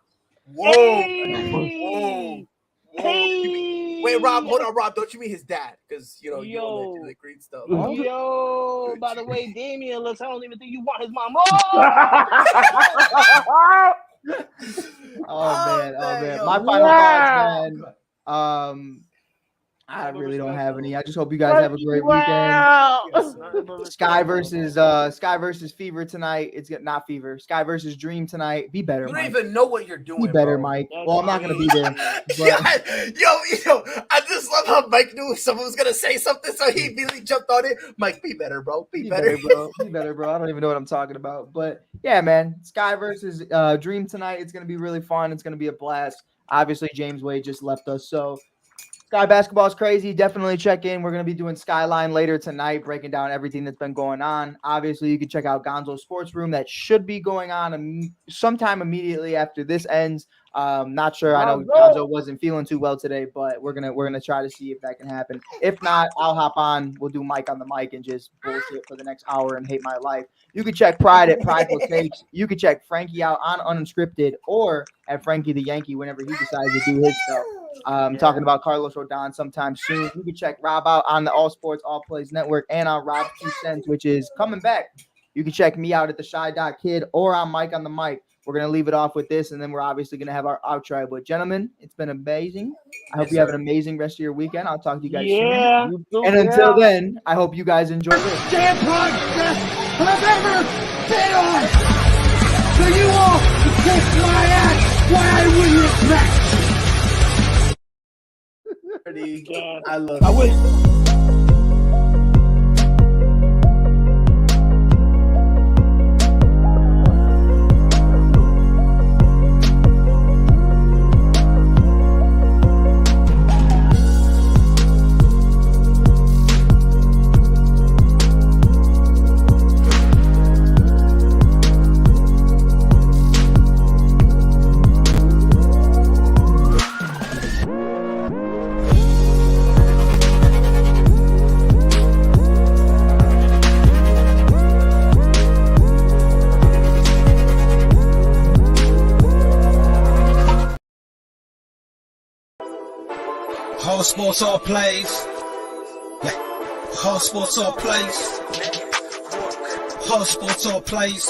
Whoa. Hey. Hey. Wait, Rob, hold on, Rob. Don't you mean his dad? Because you Yo. know the green stuff. Yo, by the way, Damian looks. I don't even think you want his mom. Oh man. yo. My final thoughts, man. I really don't have any. I just hope you guys have a great weekend. Sky versus Fever tonight. It's not Fever. Sky versus Dream tonight. Be better, You don't Mike. even know what you're doing. Be better, bro. Mike. Well, I'm not gonna be there. But Yo, I just love how Mike knew someone was gonna say something, so he immediately jumped on it. Mike, be better, bro. Be better. bro. Be better, bro. I don't even know what I'm talking about. But yeah, man. Sky versus Dream tonight. It's gonna be really fun. It's gonna be a blast. Obviously, James Wade just left us, so Sky basketball is crazy. Definitely check in. We're going to be doing Skyline later tonight, breaking down everything that's been going on. Obviously, you can check out Gonzo's Sports Room. That should be going on sometime immediately after this ends. Not sure. I know Gonzo wasn't feeling too well today, but we're gonna try to see if that can happen. If not, I'll hop on. We'll do Mike on the mic and just bullshit for the next hour and hate my life. You can check Pride at Prideful Takes. You can check Frankie out on Unscripted or at Frankie the Yankee whenever he decides to do his stuff. Talking about Carlos Rodon sometime soon. You can check Rob out on the All Sports All Plays Network and on Rob 2 Cents, which is coming back. You can check me out at the Shy Dot Kid or on Mike on the Mic. we're going to leave it off with this, and then we're obviously going to have our outro. But gentlemen, it's been amazing. I hope you have an amazing rest of your weekend. I'll talk to you guys soon. And until then, I hope you guys enjoy this. Damn podcast I've ever been on. So you all can kiss my ass while I win this match. I love it. All sports, all plays. Yeah. All sports, all plays. All sports, all plays.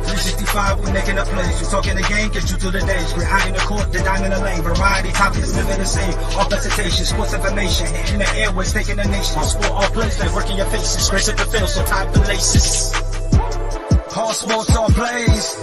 365, we making a plays. We talking the game, get you through the days. We're high in the court, the dime in the lane. Variety topics, living the same. All presentation, sports information. In the airways, taking the nation. All sport, all plays, like working your faces. Grace at the field, so tie the laces. All sports, all plays.